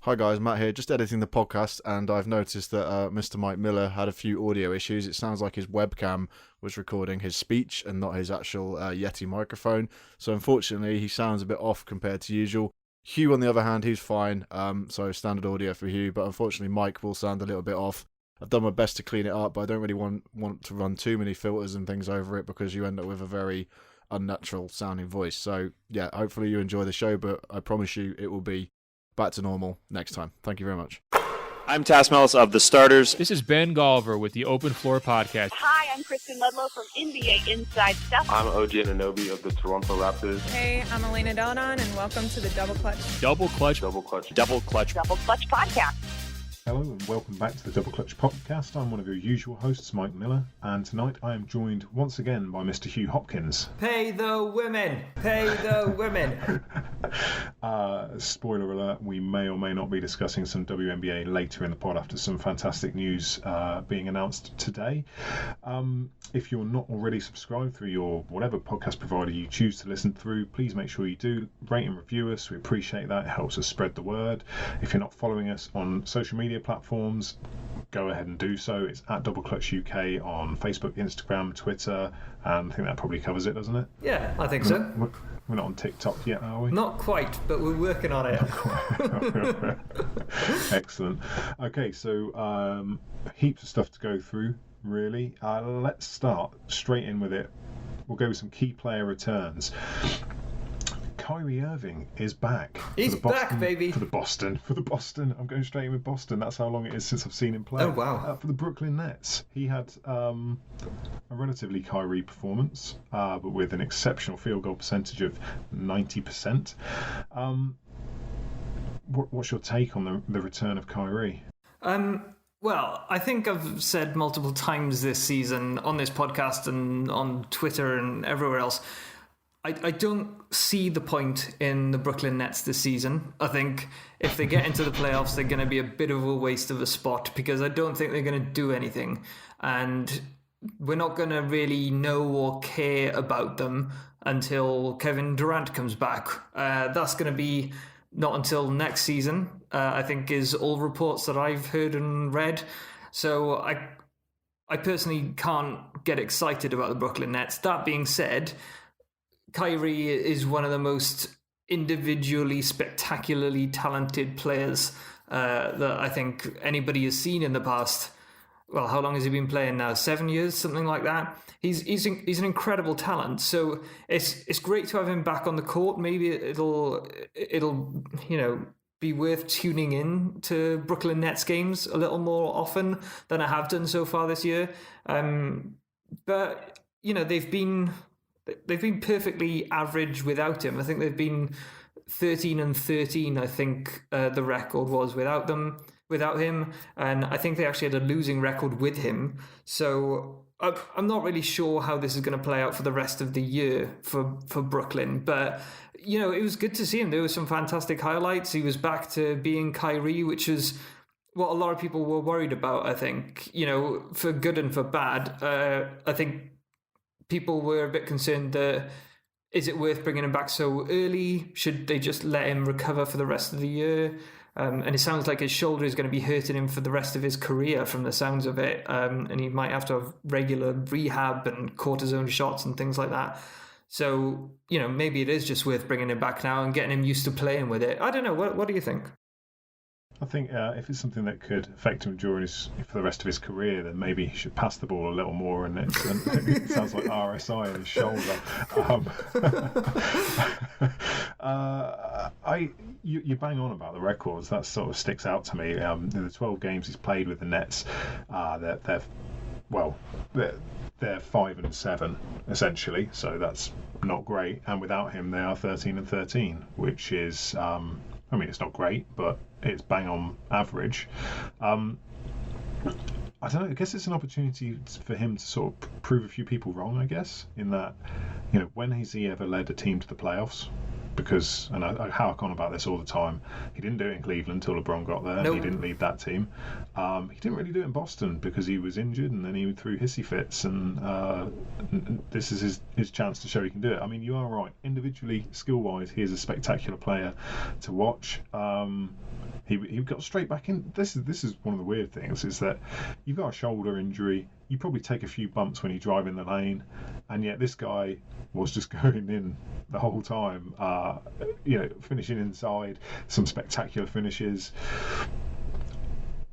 Hi guys, Matt here, just editing the podcast, and I've noticed that Mr. Mike Miller had a few audio issues. It sounds like his webcam was recording his speech and not his actual Yeti microphone. So unfortunately, he sounds a bit off compared to usual. Huw, on the other hand, he's fine, so standard audio for Huw, but unfortunately Mike will sound a little bit off. I've done my best to clean it up, but I don't really want to run too many filters and things over it because you end up with a very unnatural sounding voice. So yeah, hopefully you enjoy the show, but I promise you it will be back to normal next time. Thank you very much. I'm Tass Mellis of The Starters. This is Ben Golliver with the Open Floor Podcast. Hi, I'm Kristen Ludlow from NBA Inside Stuff. I'm OG Anunoby of the Toronto Raptors. Hey, I'm Elena Delanon, and welcome to the Double Clutch. Double Clutch. Double Clutch. Double Clutch. Double Clutch Podcast. Hello and welcome back to the Double Clutch Podcast. I'm one of your usual hosts, Mike Miller, and tonight I am joined once again by Mr. Huw Hopkins. Pay the women! Pay the women! Spoiler alert, we may or may not be discussing some WNBA later in the pod after some fantastic news being announced today. If you're not already subscribed through your whatever podcast provider you choose to listen through, please make sure you do rate and review us. We appreciate that. It helps us spread the word. If you're not following us on social media platforms, go ahead and do so. It's at Double Clutch UK on Facebook, Instagram, Twitter, and I think that probably covers it, doesn't it? Yeah, I think so. We're not on TikTok yet, are we? Not quite, but we're working on it. Excellent. Okay, so heaps of stuff to go through, really. Let's start straight in with it. We'll go with some key player returns. Kyrie Irving is back. He's back, baby. For the Boston. I'm going straight in with Boston. That's how long it is since I've seen him play. Oh, wow. For the Brooklyn Nets. He had a relatively Kyrie performance, but with an exceptional field goal percentage of 90%. What's your take on the return of Kyrie? Well, I think I've said multiple times this season on this podcast and on Twitter and everywhere else, I don't see the point in the Brooklyn Nets this season. I think if they get into the playoffs, they're going to be a bit of a waste of a spot because I don't think they're going to do anything. And we're not going to really know or care about them until Kevin Durant comes back. That's going to be not until next season, I think, is all reports that I've heard and read. So I personally can't get excited about the Brooklyn Nets. That being said, Kyrie is one of the most individually spectacularly talented players that I think anybody has seen in the past. Well, how long has he been playing now? 7 years, something like that. He's an incredible talent. So it's great to have him back on the court. Maybe it'll be worth tuning in to Brooklyn Nets games a little more often than I have done so far this year. But they've been perfectly average without him. I think they've been 13-13, I think the record was without him. And I think they actually had a losing record with him. So I'm not really sure how this is going to play out for the rest of the year for Brooklyn. But, it was good to see him. There were some fantastic highlights. He was back to being Kyrie, which is what a lot of people were worried about, I think, for good and for bad. I think people were a bit concerned that is it worth bringing him back so early? Should they just let him recover for the rest of the year? And it sounds like his shoulder is going to be hurting him for the rest of his career from the sounds of it. And he might have to have regular rehab and cortisone shots and things like that. So, maybe it is just worth bringing him back now and getting him used to playing with it. I don't know. What do you think? I think if it's something that could affect him for the rest of his career, then maybe he should pass the ball a little more. And it sounds like RSI in his shoulder. You bang on about the records. That sort of sticks out to me. The 12 games he's played with the Nets, they're 5-7 essentially. So that's not great. And without him, they are 13-13, which is. It's not great, but it's bang on average. I don't know. I guess it's an opportunity for him to sort of prove a few people wrong, I guess, in that, when has he ever led a team to the playoffs? because, and I hark on about this all the time, he didn't do it in Cleveland until LeBron got there. Nope. He didn't lead that team. He didn't really do it in Boston because he was injured, and then he threw hissy fits, and this is his chance to show he can do it. I mean, you are right. Individually, skill-wise, he is a spectacular player to watch. He got straight back in. This is one of the weird things, is that you've got a shoulder injury. You probably take a few bumps when you drive in the lane, and yet this guy was just going in the whole time. Finishing inside, some spectacular finishes.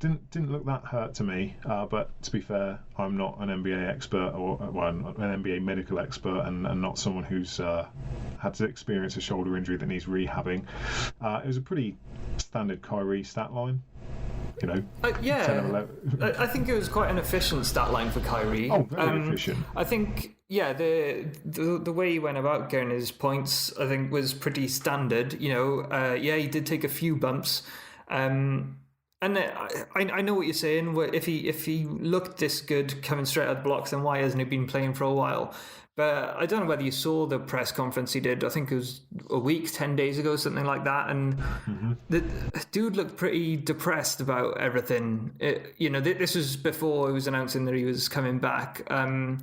Didn't look that hurt to me, but to be fair, I'm not an NBA expert or an NBA medical expert, and not someone who's had to experience a shoulder injury that needs rehabbing. It was a pretty standard Kyrie stat line. 10 and 11. I think it was quite an efficient stat line for Kyrie. Oh, very efficient. I think, the way he went about getting his points, I think, was pretty standard. He did take a few bumps. And I know what you're saying. If he looked this good coming straight out of the blocks, then why hasn't he been playing for a while? But I don't know whether you saw the press conference he did. I think it was a week, 10 days ago, something like that. And the dude looked pretty depressed about everything. This was before it was announcing that he was coming back. And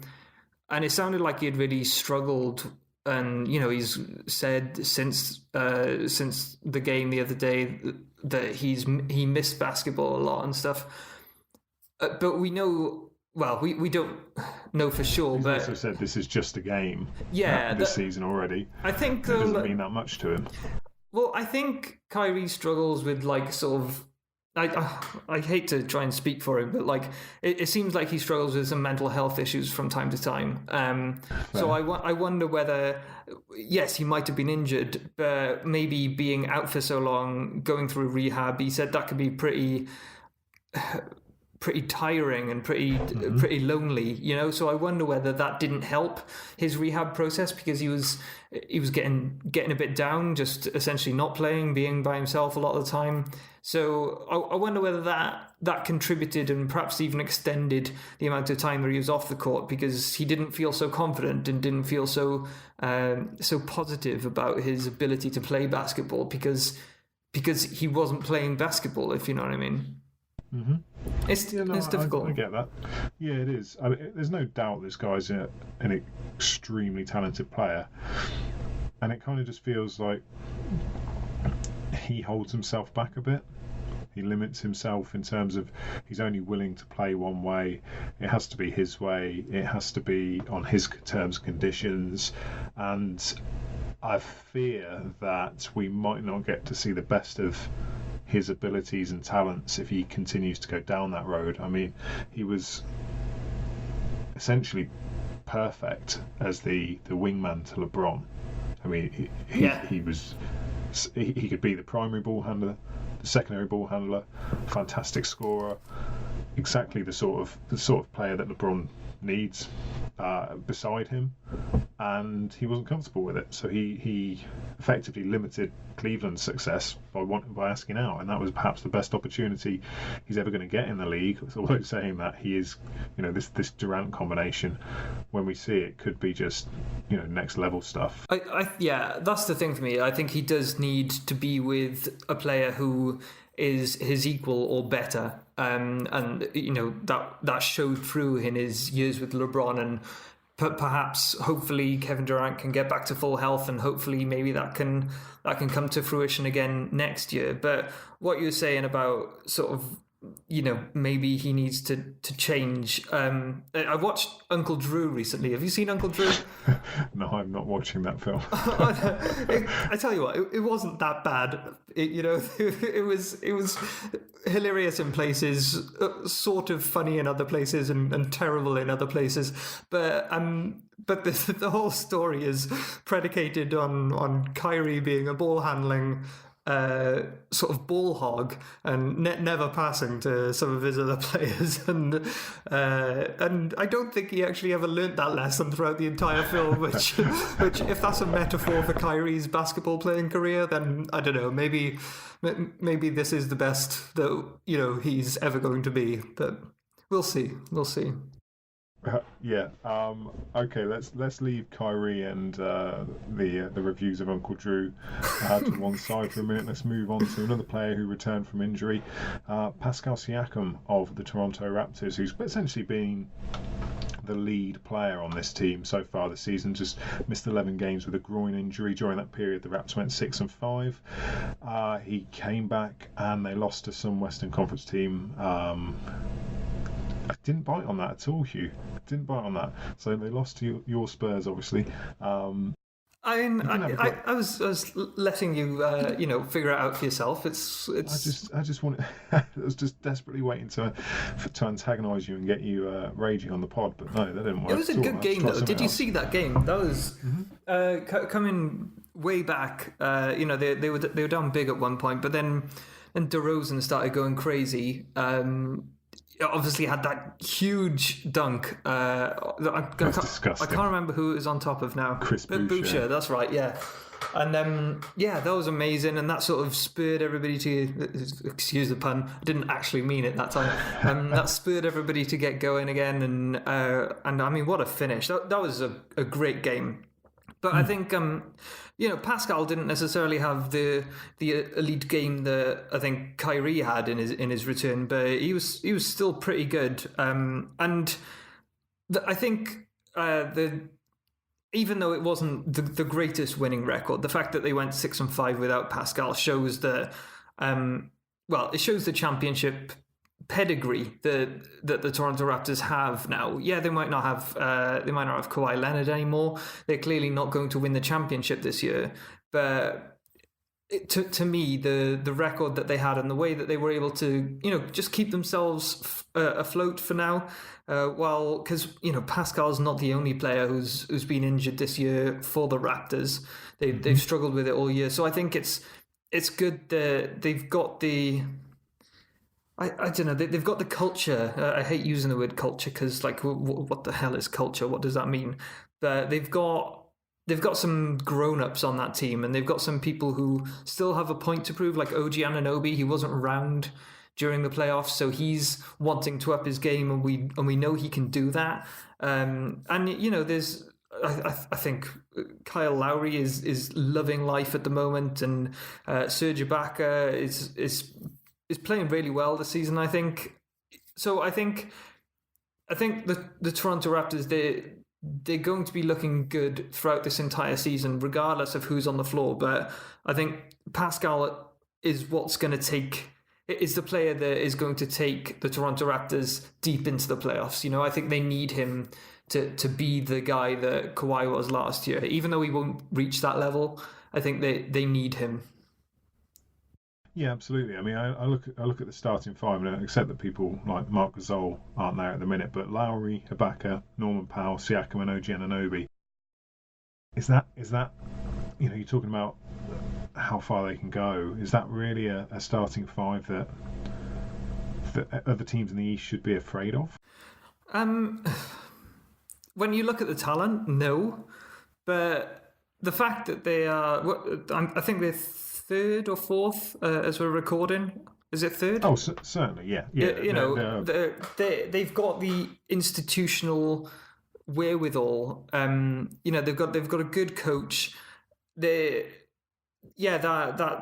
it sounded like he had really struggled. And, he's said since the game the other day that he missed basketball a lot and stuff. But we know... Well, we don't know for sure, He's but also said this is just a game. Yeah, this season already. I think it doesn't mean that much to him. Well, I think Kyrie struggles with sort of. I hate to try and speak for him, but it seems like he struggles with some mental health issues from time to time. So I wonder whether, yes, he might have been injured, but maybe being out for so long, going through rehab, he said that could be pretty tiring and pretty lonely, So I wonder whether that didn't help his rehab process, because he was getting a bit down, just essentially not playing, being by himself a lot of the time. So I wonder whether that contributed and perhaps even extended the amount of time that he was off the court, because he didn't feel so confident and didn't feel so positive about his ability to play basketball because he wasn't playing basketball, if you know what I mean. Mm-hmm. It's difficult. I get that. Yeah, it is. I mean, there's no doubt this guy's an extremely talented player, and it kind of just feels like he holds himself back a bit. He limits himself in terms of he's only willing to play one way. It has to be his way. It has to be on his terms and conditions. And I fear that we might not get to see the best of his abilities and talents if he continues to go down that road. I mean, he was essentially perfect as the wingman to LeBron. I mean, he could be the primary ball handler, the secondary ball handler, fantastic scorer, exactly the sort of player that LeBron needs beside him, and he wasn't comfortable with it. So he effectively limited Cleveland's success by asking out, and that was perhaps the best opportunity he's ever going to get in the league. Although saying that, he is, this Durant combination, when we see it, could be just next level stuff. Yeah, that's the thing for me. I think he does need to be with a player who is his equal or better, and that showed through in his years with LeBron, and perhaps hopefully Kevin Durant can get back to full health, and hopefully maybe that can come to fruition again next year. But what you're saying about sort of maybe he needs to change. I watched Uncle Drew recently. Have you seen Uncle Drew? No, I'm not watching that film. I tell you what, it wasn't that bad. It was hilarious in places, sort of funny in other places, and terrible in other places. But the whole story is predicated on Kyrie being a ball handling sort of ball hog and never passing to some of his other players, and I don't think he actually ever learnt that lesson throughout the entire film, which if that's a metaphor for Kyrie's basketball playing career, then I don't know, maybe this is the best that he's ever going to be, but we'll see. Yeah. Okay. Let's leave Kyrie and the reviews of Uncle Drew to one side for a minute. Let's move on to another player who returned from injury, Pascal Siakam of the Toronto Raptors, who's essentially been the lead player on this team so far this season. Just missed 11 games with a groin injury. During that period, the Raps went 6-5. He came back and they lost to some Western Conference team. I didn't bite on that at all, Hugh. Didn't bite on that. So they lost to your Spurs, obviously. I mean, I was letting you, figure it out for yourself. It's. I just wanted. I was just desperately waiting to antagonise you and get you raging on the pod, but no, that didn't work. It was a good game, though. Did you see that game? That was coming way back. They were down big at one point, but then DeRozan started going crazy. Obviously had that huge dunk. That's disgusting. I can't remember who it was on top of now. Chris Boucher. That's right, yeah. And that was amazing, and that sort of spurred everybody to, excuse the pun, I didn't actually mean it that time. That spurred everybody to get going again, and I mean, what a finish. That was a great game. But I think, Pascal didn't necessarily have the elite game that I think Kyrie had in his return, but he was still pretty good. I think even though it wasn't the greatest winning record, the fact that they went 6-5 without Pascal shows that, it shows the championship pedigree that the Toronto Raptors have now. Yeah, they might not have Kawhi Leonard anymore. They're clearly not going to win the championship this year. But to me, the record that they had and the way that they were able to, just keep themselves afloat for now, because Pascal's not the only player who's been injured this year for the Raptors. They've struggled with it all year. So I think it's good that they've got the. I don't know. They've got the culture. I hate using the word culture because, what the hell is culture? What does that mean? But they've got some grown-ups on that team, and they've got some people who still have a point to prove. Like OG Anunoby, he wasn't around during the playoffs, so he's wanting to up his game, and we know he can do that. There's. I think Kyle Lowry is loving life at the moment, and Serge Ibaka is playing really well this season, I think. So I think the Toronto Raptors, they're going to be looking good throughout this entire season, regardless of who's on the floor. But I think Pascal is is the player that is going to take the Toronto Raptors deep into the playoffs. I think they need him to be the guy that Kawhi was last year. Even though he won't reach that level, I think they need him. Yeah, absolutely. I mean, I look at the starting five, and I accept that people like Marc Gasol aren't there at the minute, but Lowry, Ibaka, Norman Powell, Siakam, and OG Anunoby. Is that you're talking about how far they can go? Is that really a starting five that other teams in the East should be afraid of? When you look at the talent, no, but the fact that they are, I think they're third or fourth as we're recording. Is it third? Oh, certainly, yeah. They've got the institutional wherewithal. They've got a good coach. That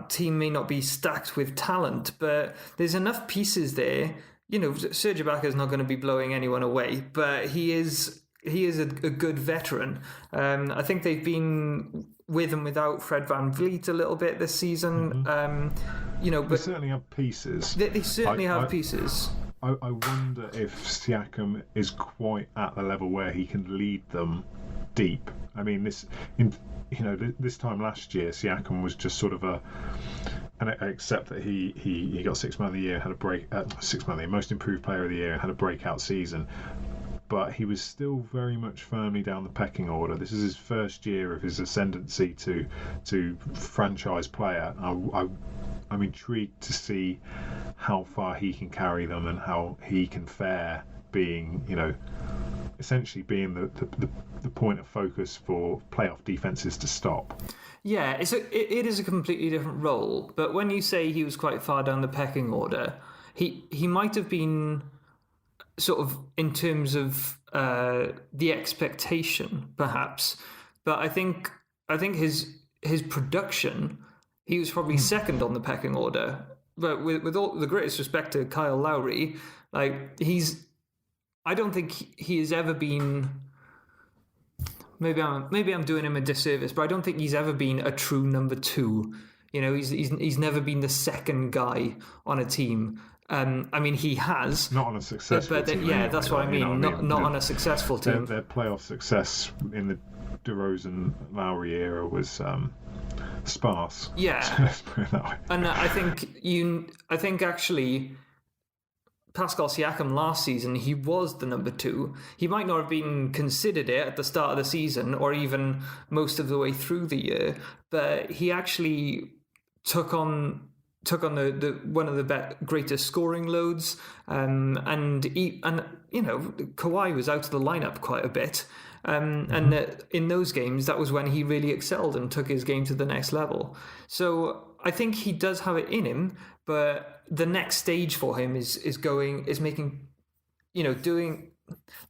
team may not be stacked with talent, but there's enough pieces there. Serge Ibaka is not going to be blowing anyone away, but he is a good veteran. I think they've been with and without Fred VanVleet a little bit this season. But they certainly have pieces. They certainly have pieces. I wonder if Siakam is quite at the level where he can lead them deep. I mean, this time last year, Siakam was just sort of and I accept that he got Sixth Man of the Year, had a Sixth Man of the Year, Most Improved Player of the Year, had a breakout season. But he was still very much firmly down the pecking order. This is his first year of his ascendancy to franchise player. I'm intrigued to see how far he can carry them and how he can fare being, essentially being the point of focus for playoff defenses to stop. Yeah, it is a completely different role. But when you say he was quite far down the pecking order, he might have been sort of in terms of the expectation, perhaps. But I think his production, he was probably second on the pecking order. But with all the greatest respect to Kyle Lowry, like I don't think he has ever been. Maybe I'm doing him a disservice, but I don't think he's ever been a true number 2. You know, he's never been the second guy on a team. I mean, he has not on a successful team. Yeah, anyway, that's what I mean. Not on a successful team. Their playoff success in the DeRozan Lowry era was sparse. Yeah, so let's put it that way. And I think actually, Pascal Siakam last season, he was the number 2. He might not have been considered it at the start of the season or even most of the way through the year, but he actually took on the one of the greatest scoring loads, and you know, Kawhi was out of the lineup quite a bit, and in those games that was when he really excelled and took his game to the next level. So I think he does have it in him, but the next stage for him is making, you know,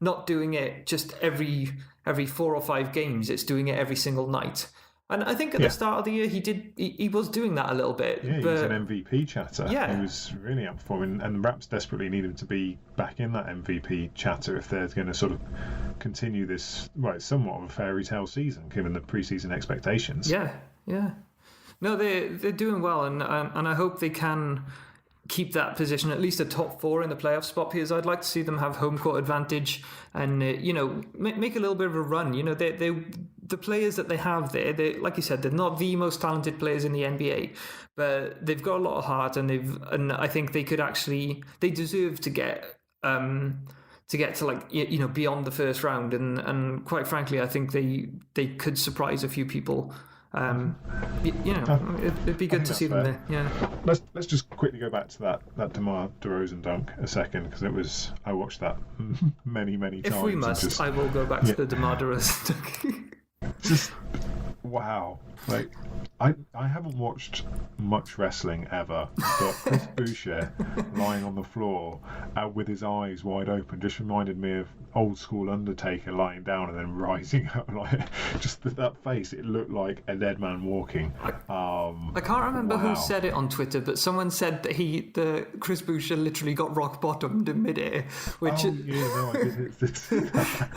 not doing it just every 4 or 5 games. It's doing it every single night. And I think at the start of the year, he was doing that a little bit. Yeah, he was an MVP chatter. Yeah. He was really up for him. And the Raps desperately need him to be back in that MVP chatter if they're going to sort of continue this, somewhat of a fairy tale season, given the preseason expectations. Yeah. No, they're doing well, and I hope they can keep that position, at least a top 4 in the playoff spot, because I'd like to see them have home court advantage and you know, make a little bit of a run. You know, the players that they have there, they, like you said, they're not the most talented players in the NBA, but they've got a lot of heart, and I think they deserve to get to, like, you know, beyond the first round, and quite frankly, I think they could surprise a few people. You know, it'd be good to see them there. Yeah. Let's just quickly go back to that DeMar DeRozan dunk a second, because I watched that many times. If we must, I will go back to the DeMar DeRozan dunk. Just wow. Like, I haven't watched much wrestling ever, but Chris Boucher lying on the floor with his eyes wide open just reminded me of old school Undertaker lying down and then rising up. Like, just that face, it looked like a dead man walking. I can't remember who said it on Twitter, but someone said that Chris Boucher literally got rock bottomed in midair, which I did see that.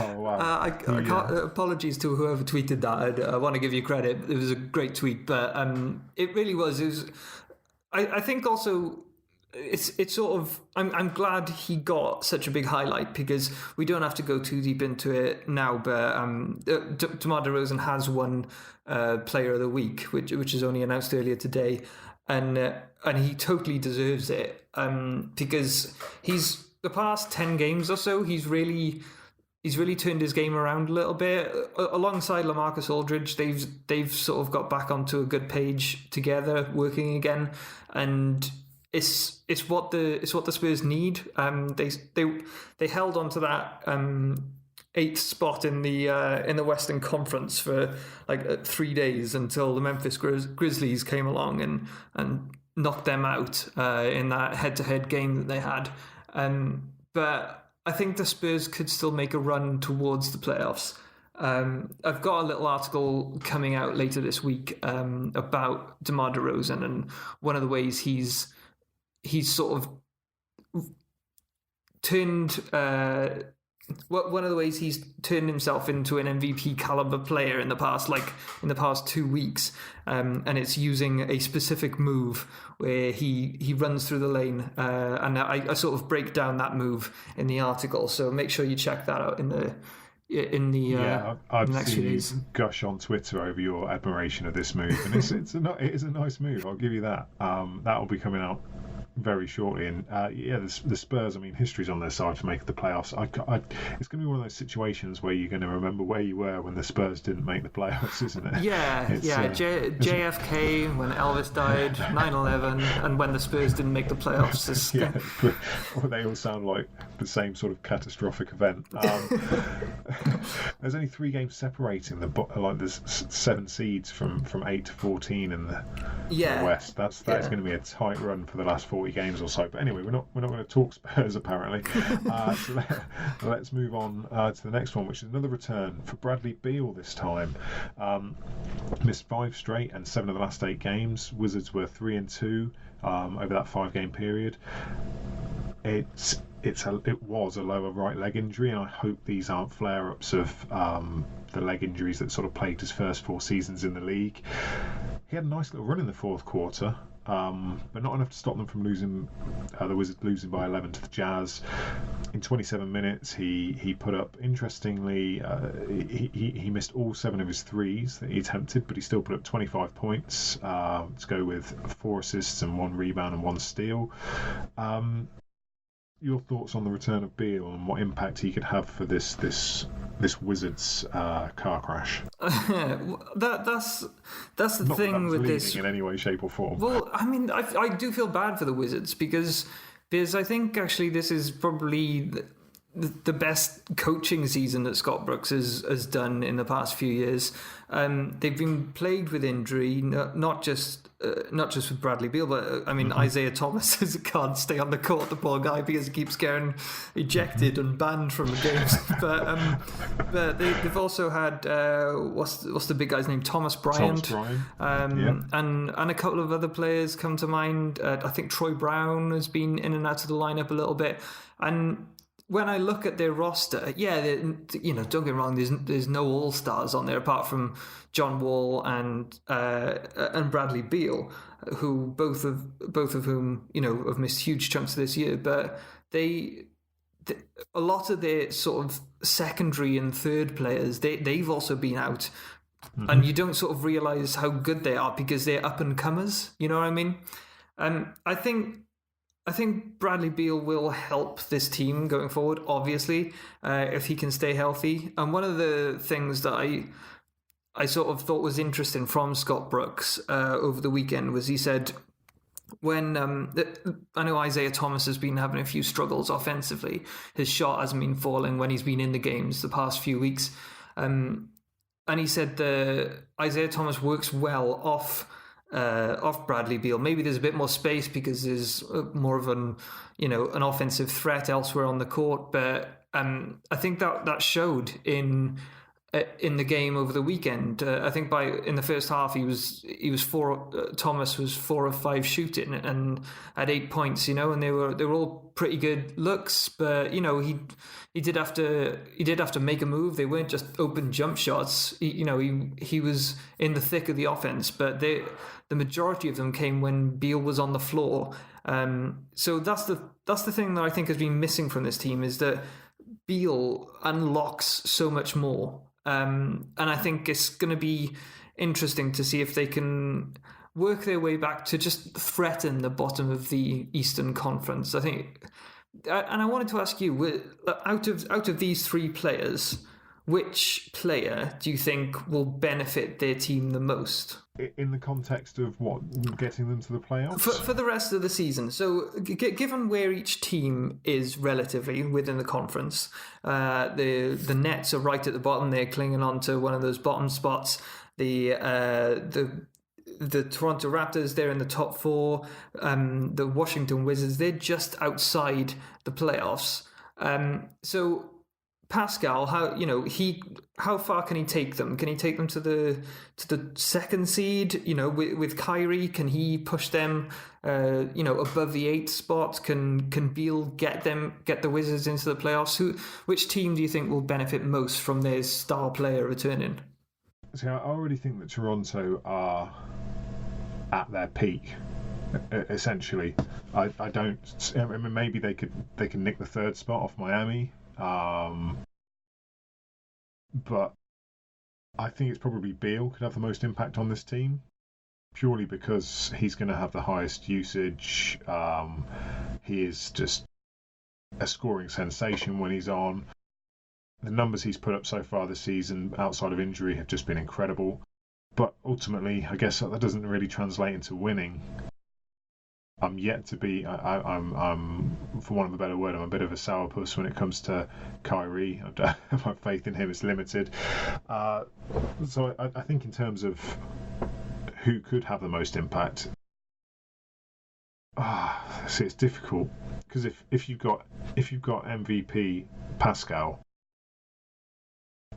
Oh wow. I can't, apologies to whoever tweeted that. I want to give you credit. It was a great tweet, but it really was. It was. I think also it's sort of. I'm glad he got such a big highlight, because we don't have to go too deep into it now. But DeMar DeRozan has won Player of the Week, which is only announced earlier today, and he totally deserves it, because he's the past 10 games or so he's really turned his game around a little bit. Alongside LaMarcus Aldridge, they've sort of got back onto a good page together, working again, and it's what the Spurs need. They held on to that 8th spot in the Western Conference for like 3 days until the Memphis Grizzlies came along and knocked them out in that head-to-head game that they had. But I think the Spurs could still make a run towards the playoffs. I've got a little article coming out later this week about DeMar DeRozan, and one of the ways he's sort of turned one of the ways he's turned himself into an MVP caliber player in the past 2 weeks, and it's using a specific move where he runs through the lane, and I sort of break down that move in the article. So make sure you check that out in the next few days. Gush on Twitter over your admiration of this move, and it is a nice move. I'll give you that. That will be coming out very shortly, and the Spurs, I mean, history's on their side for making the playoffs. It's going to be one of those situations where you're going to remember where you were when the Spurs didn't make the playoffs, isn't it? JFK, when Elvis died, 9/11, and when the Spurs didn't make the playoffs. They all sound like the same sort of catastrophic event. There's only 3 games separating there's 7 seeds from 8 to 14 in the West. That's going to be a tight run for the last 4 40 games or so. But anyway, we're not going to talk Spurs apparently. So let's move on to the next one, which is another return for Bradley Beal this time. Missed 5 straight and 7 of the last 8 games. Wizards were 3-2 over that 5-game period. It was a lower right leg injury, and I hope these aren't flare-ups of the leg injuries that sort of plagued his first 4 seasons in the league. He had a nice little run in the fourth quarter, but not enough to stop them from losing. The Wizards losing by 11 to the Jazz. In 27 minutes, he put up. Interestingly, he missed all 7 of his threes that he attempted, but he still put up 25 points to go with 4 assists and 1 rebound and 1 steal. Your thoughts on the return of Beal and what impact he could have for this Wizards car crash? That's the Not thing that with leading this in any way, shape, or form. Well, I mean, I do feel bad for the Wizards because I think actually this is probably the best coaching season that Scott Brooks has done in the past few years. They've been plagued with injury, not just with Bradley Beal, but I mean Isaiah Thomas can't stay on the court, the poor guy, because he keeps getting ejected and banned from the games. But they've also had what's the big guy's name? Thomas Bryant. And a couple of other players come to mind. I think Troy Brown has been in and out of the lineup a little bit, and when I look at their roster, don't get me wrong, there's no all-stars on there apart from John Wall and Bradley Beal, who both of whom have missed huge chunks this year. But a lot of their sort of secondary and third players, they've also been out, and you don't sort of realise how good they are because they're up and comers. You know what I mean? I think Bradley Beal will help this team going forward, obviously, if he can stay healthy. And one of the things that I sort of thought was interesting from Scott Brooks over the weekend was he said, when I know Isaiah Thomas has been having a few struggles offensively, his shot hasn't been falling when he's been in the games the past few weeks. And he said Isaiah Thomas works well off Bradley Beal. Maybe there's a bit more space because there's more of an offensive threat elsewhere on the court. But I think that showed in the game over the weekend. I think in the first half Thomas was 4 of 5 shooting and had 8 points. And they were all pretty good looks. But he did have to make a move. They weren't just open jump shots. He was in the thick of the offense, but the majority of them came when Beal was on the floor. So that's the thing that I think has been missing from this team, is that Beal unlocks so much more. And I think it's going to be interesting to see if they can work their way back to just threaten the bottom of the Eastern Conference. I think, and I wanted to ask you, out of these 3 players, which player do you think will benefit their team the most? In the context of what, getting them to the playoffs? For the rest of the season. So given where each team is relatively within the conference, the Nets are right at the bottom. They're clinging on to one of those bottom spots. The Toronto Raptors, they're in the top 4. The Washington Wizards, they're just outside the playoffs. So Pascal, how far can he take them? Can he take them to the 2nd seed? With Kyrie, can he push them above the 8th spot? Can Beal get the Wizards into the playoffs? Which team do you think will benefit most from their star player returning? See, I already think that Toronto are at their peak. Essentially, I don't. I mean, maybe they can nick the 3rd spot off Miami. But I think it's probably Beal could have the most impact on this team, purely because he's going to have the highest usage. He is just a scoring sensation when he's on. The numbers he's put up so far this season, outside of injury, have just been incredible. But ultimately, I guess that doesn't really translate into winning. I'm yet to be. I'm for want of a better word, I'm a bit of a sourpuss when it comes to Kyrie. My faith in him is limited. So I think in terms of who could have the most impact, see, it's difficult because if you've got MVP Pascal,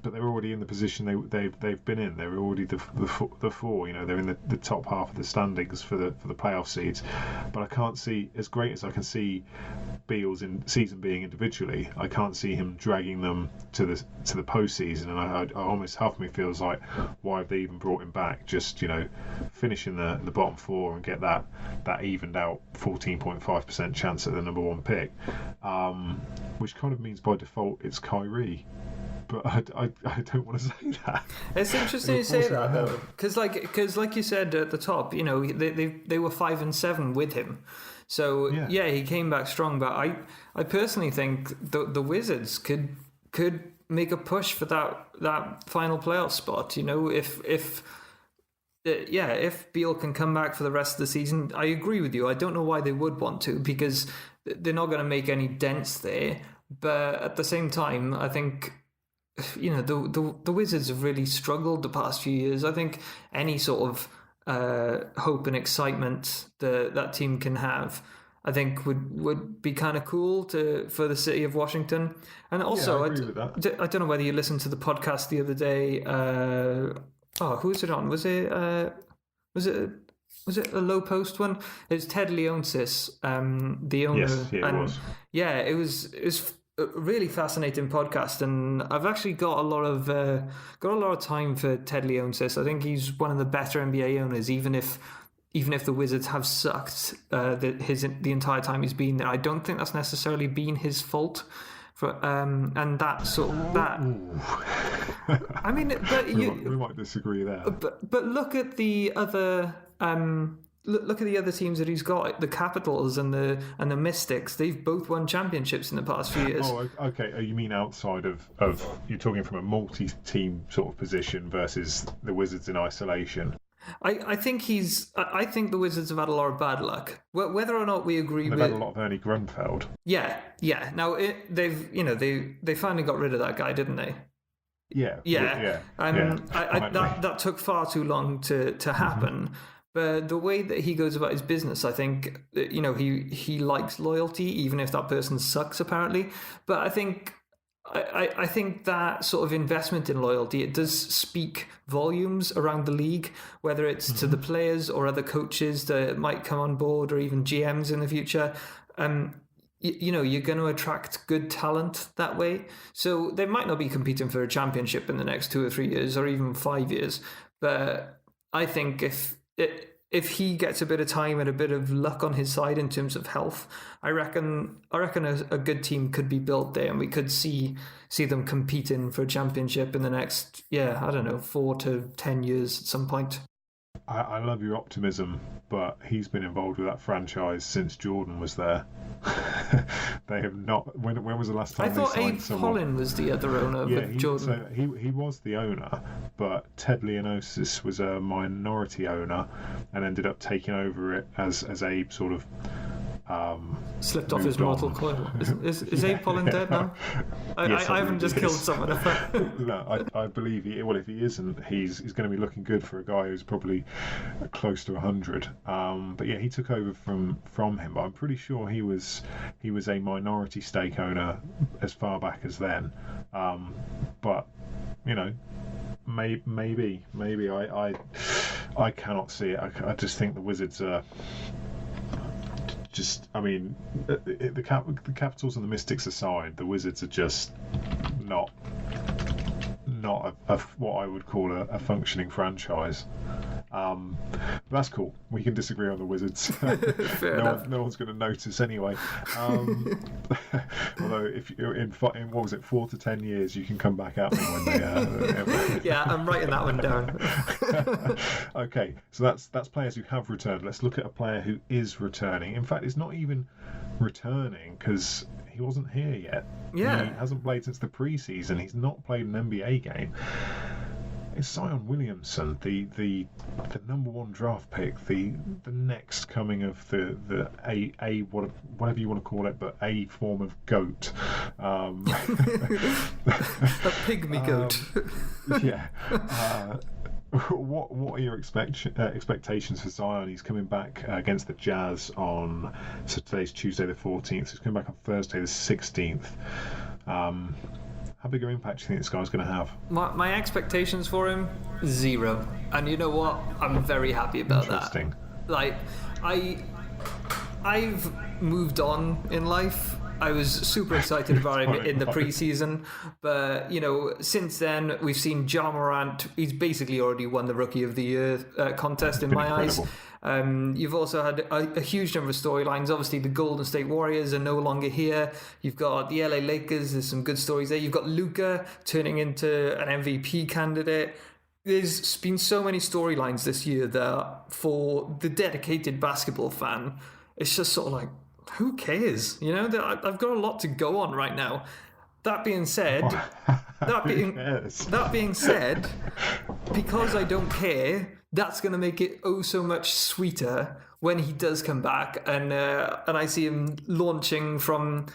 but they're already in the position they've been in. They're already the four. They're in the top half of the standings for the playoff seeds. But I can't see, as great as I can see Beal's season being individually, I can't see him dragging them to the postseason. And I almost, half of me feels like, why have they even brought him back? Just finish in the bottom four and get that evened out 14.5% chance at the number one pick, which kind of means by default it's Kyrie. But I don't want to say that. It's interesting you say that though, because like you said at the top, they were 5-7 with him, so yeah, he came back strong. But I personally think the Wizards could make a push for that final playoff spot. If Beal can come back for the rest of the season, I agree with you. I don't know why they would want to, because they're not going to make any dents there. But at the same time, I think, the Wizards have really struggled the past few years. I think any sort of hope and excitement that team can have, I think would be kind of cool for the city of Washington. And also, I agree with that. I don't know whether you listened to the podcast the other day. Who was it on? Was it a low post one? It was Ted Leonsis, the owner. Yes, it was. Yeah, it was a really fascinating podcast, and I've actually got a lot of time for Ted Leonsis. I think he's one of the better NBA owners, even if the Wizards have sucked the entire time he's been there. I don't think that's necessarily been his fault. And that sort of that. I mean, but we might disagree there. But look at the other. Look at the other teams that he's got. The Capitals and the Mystics. They've both won championships in the past few years. Oh, okay. Oh, you mean outside of you're talking from a multi-team sort of position versus the Wizards in isolation? I think the Wizards have had a lot of bad luck. Whether or not we agree They've with, had a lot of Ernie Grunfeld. Yeah. Now they finally got rid of that guy, didn't they? Yeah. That took far too long to happen. But the way that he goes about his business, I think, he likes loyalty, even if that person sucks, apparently. But I think that sort of investment in loyalty, it does speak volumes around the league, whether it's to the players or other coaches that might come on board, or even GMs in the future. You're going to attract good talent that way. So they might not be competing for a championship in the next 2 or 3 years, or even 5 years. But I think if he gets a bit of time and a bit of luck on his side in terms of health, I reckon a good team could be built there, and we could see them competing for a championship in the next 4 to 10 years at some point. I love your optimism, but he's been involved with that franchise since Jordan was there. They have not. When was the last time I thought they signed Abe someone? Pollin was the other owner of Jordan. So he was the owner, but Ted Leonsis was a minority owner and ended up taking over it as Abe sort of slipped off his mortal coil. Is Abe Pollin dead now? Yes, I haven't just killed someone. No, I believe he. Well, if he isn't, he's going to be looking good for a guy who's probably close to 100. But yeah, he took over from him. But I'm pretty sure he was a minority stake owner as far back as then. But maybe I cannot see it. I just think the Wizards are. The Capitals and the Mystics aside, the Wizards are just not what I would call a functioning franchise. But that's cool. We can disagree on the Wizards. No one's going to notice anyway. Although if you're in what was it, 4 to 10 years, you can come back at me when they. Yeah, I'm writing that one down. Okay, so that's players who have returned. Let's look at a player who is returning. In fact, it's not even returning because he wasn't here yet. Yeah, he hasn't played since the preseason. He's not played an NBA game. It's Zion Williamson, the number one draft pick, the next coming of the whatever you want to call it, but a form of goat. A pygmy goat. Yeah. What are your expectations for Zion? He's coming back against the Jazz on today's Tuesday the 14th. He's coming back on Thursday the 16th. How big an impact do you think this guy's going to have? My expectations for him, 0. And you know what? I'm very happy about Interesting. that. Like, I've moved on in life. I was super excited about him in the preseason, but since then we've seen Ja Morant. He's basically already won the Rookie of the Year contest in my incredible. eyes. You've also had a huge number of storylines. Obviously, the Golden State Warriors are no longer here. You've got the LA Lakers. There's some good stories there. You've got Luka turning into an MVP candidate. There's been so many storylines this year that for the dedicated basketball fan, it's just sort of like, who cares? I've got a lot to go on right now. That being said, that being said, because I don't care, that's going to make it oh so much sweeter when he does come back, and I see him launching from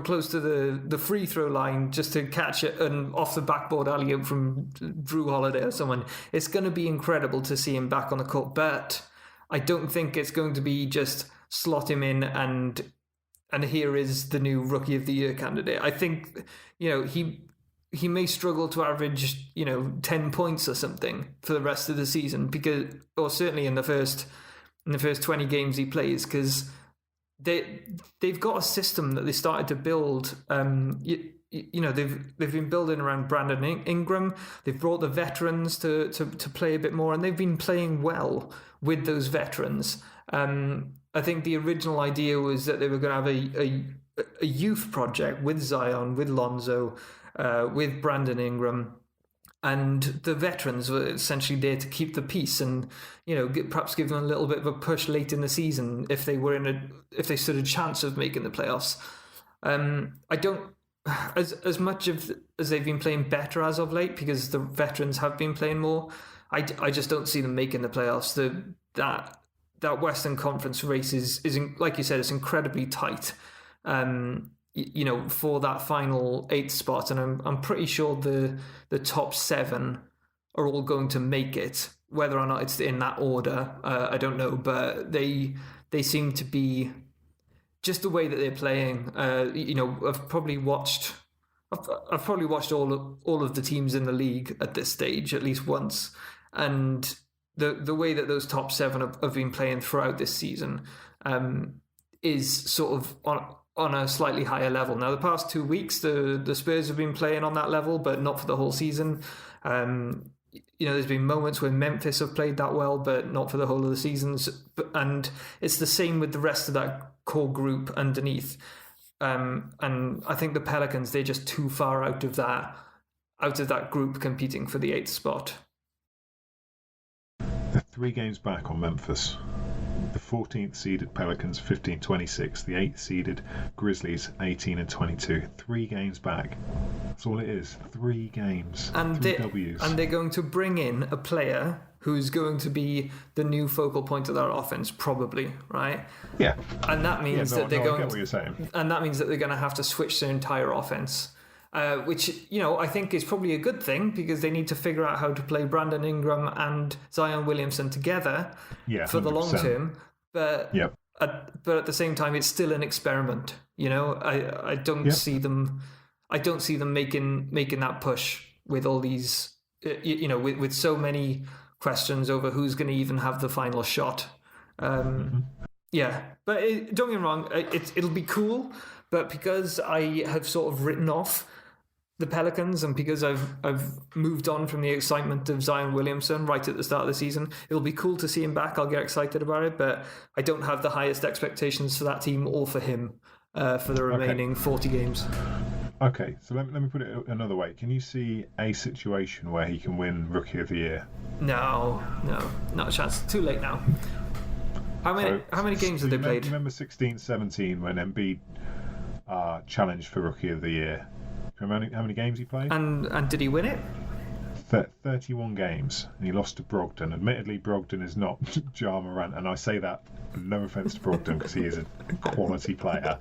close to the free throw line just to catch it and off the backboard alley-oop from Drew Holiday or someone. It's going to be incredible to see him back on the court, but I don't think it's going to be just slot him in and here is the new Rookie of the Year candidate. I think he may struggle to average 10 points or something for the rest of the season, or certainly in the first 20 games he plays, because they've got a system that they started to build. They've been building around Brandon Ingram. They've brought the veterans to play a bit more, and they've been playing well with those veterans. I think the original idea was that they were going to have a youth project with Zion, with Lonzo, with Brandon Ingram, and the veterans were essentially there to keep the peace and perhaps give them a little bit of a push late in the season if they stood a chance of making the playoffs. I don't. As much as they've been playing better as of late, because the veterans have been playing more, I just don't see them making the playoffs. That Western Conference race is like you said, it's incredibly tight. For that final 8th spot, and I'm pretty sure the top 7 are all going to make it. Whether or not it's in that order, I don't know, but they seem to be. Just the way that they're playing, I've probably watched all of the teams in the league at this stage at least once, and the way that those top 7 have been playing throughout this season is sort of on a slightly higher level. Now, the past 2 weeks, the Spurs have been playing on that level, but not for the whole season. There's been moments where Memphis have played that well, but not for the whole of the seasons. And it's the same with the rest of that core group underneath. And I think the Pelicans, they're just too far out of that group competing for the 8th spot. They're 3 games back on Memphis. The 14th seeded Pelicans 15-26, the 8th seeded Grizzlies 18-22. 3 games back. That's all it is. 3 games. And 3 W's. And they're going to bring in a player who's going to be the new focal point of their offense, probably, right? Yeah. And that means that they're going. I get what you're saying. And that means that they're going to have to switch their entire offense. Which, I think is probably a good thing, because they need to figure out how to play Brandon Ingram and Zion Williamson together for the long term. But but at the same time, it's still an experiment. I don't see them. I don't see them making that push with all these. With so many questions over who's going to even have the final shot. Yeah, but don't get me wrong. It'll be cool, but because I have sort of written off the Pelicans, and because I've moved on from the excitement of Zion Williamson right at the start of the season, it'll be cool to see him back. I'll get excited about it, but I don't have the highest expectations for that team or for him for the remaining 40 games. Okay, so let me put it another way. Can you see a situation where he can win Rookie of the Year? No, not a chance. Too late now. How many games have they played? Remember 16-17 when Embiid challenged for Rookie of the Year? Remember how many games he played? And did he win it? 31 games, and he lost to Brogdon. Admittedly, Brogdon is not Ja Morant, and I say that no offense to Brogdon because he is a quality player,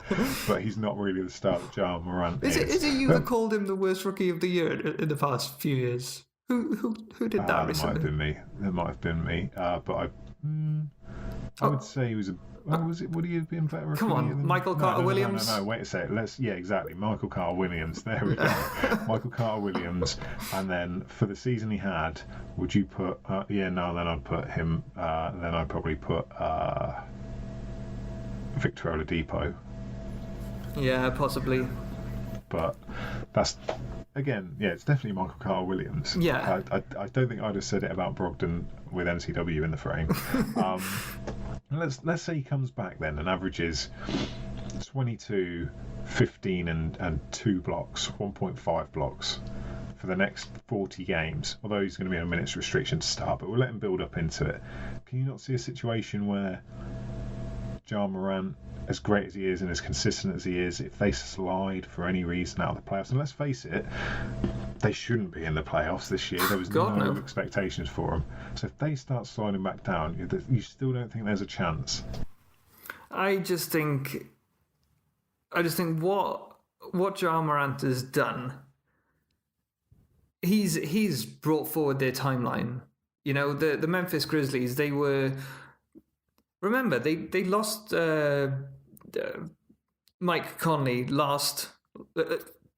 but he's not really the star that Ja Morant is. Is it you that called him the worst Rookie of the Year in the past few years? Who did that That recently? might have been me. That might have been me. But I would say he was a. Would he have been better? Come on, Michael Carter-Williams? No, wait a sec. Exactly. Michael Carter-Williams. There we go. Michael Carter-Williams. And then for the season he had, would you put? Then I'd put him. Then I'd probably put Victor Oladipo. Yeah, possibly. But that's. Again, yeah, it's definitely Michael Carter-Williams. Yeah. I don't think I'd have said it about Brogdon with NCW in the frame. Let's say he comes back then and averages 22, 15 and 2 blocks, 1.5 blocks for the next 40 games, although he's going to be on a minutes restriction to start, but we'll let him build up into it. Can you not see a situation where Ja Morant, as great as he is and as consistent as he is, if they slide for any reason out of the playoffs, and let's face it, they shouldn't be in the playoffs this year. There was no expectations for them. So if they start sliding back down, you still don't think there's a chance? I just think what Ja Morant has done, he's brought forward their timeline. You know, the Memphis Grizzlies, they were. Remember, they lost Mike Conley last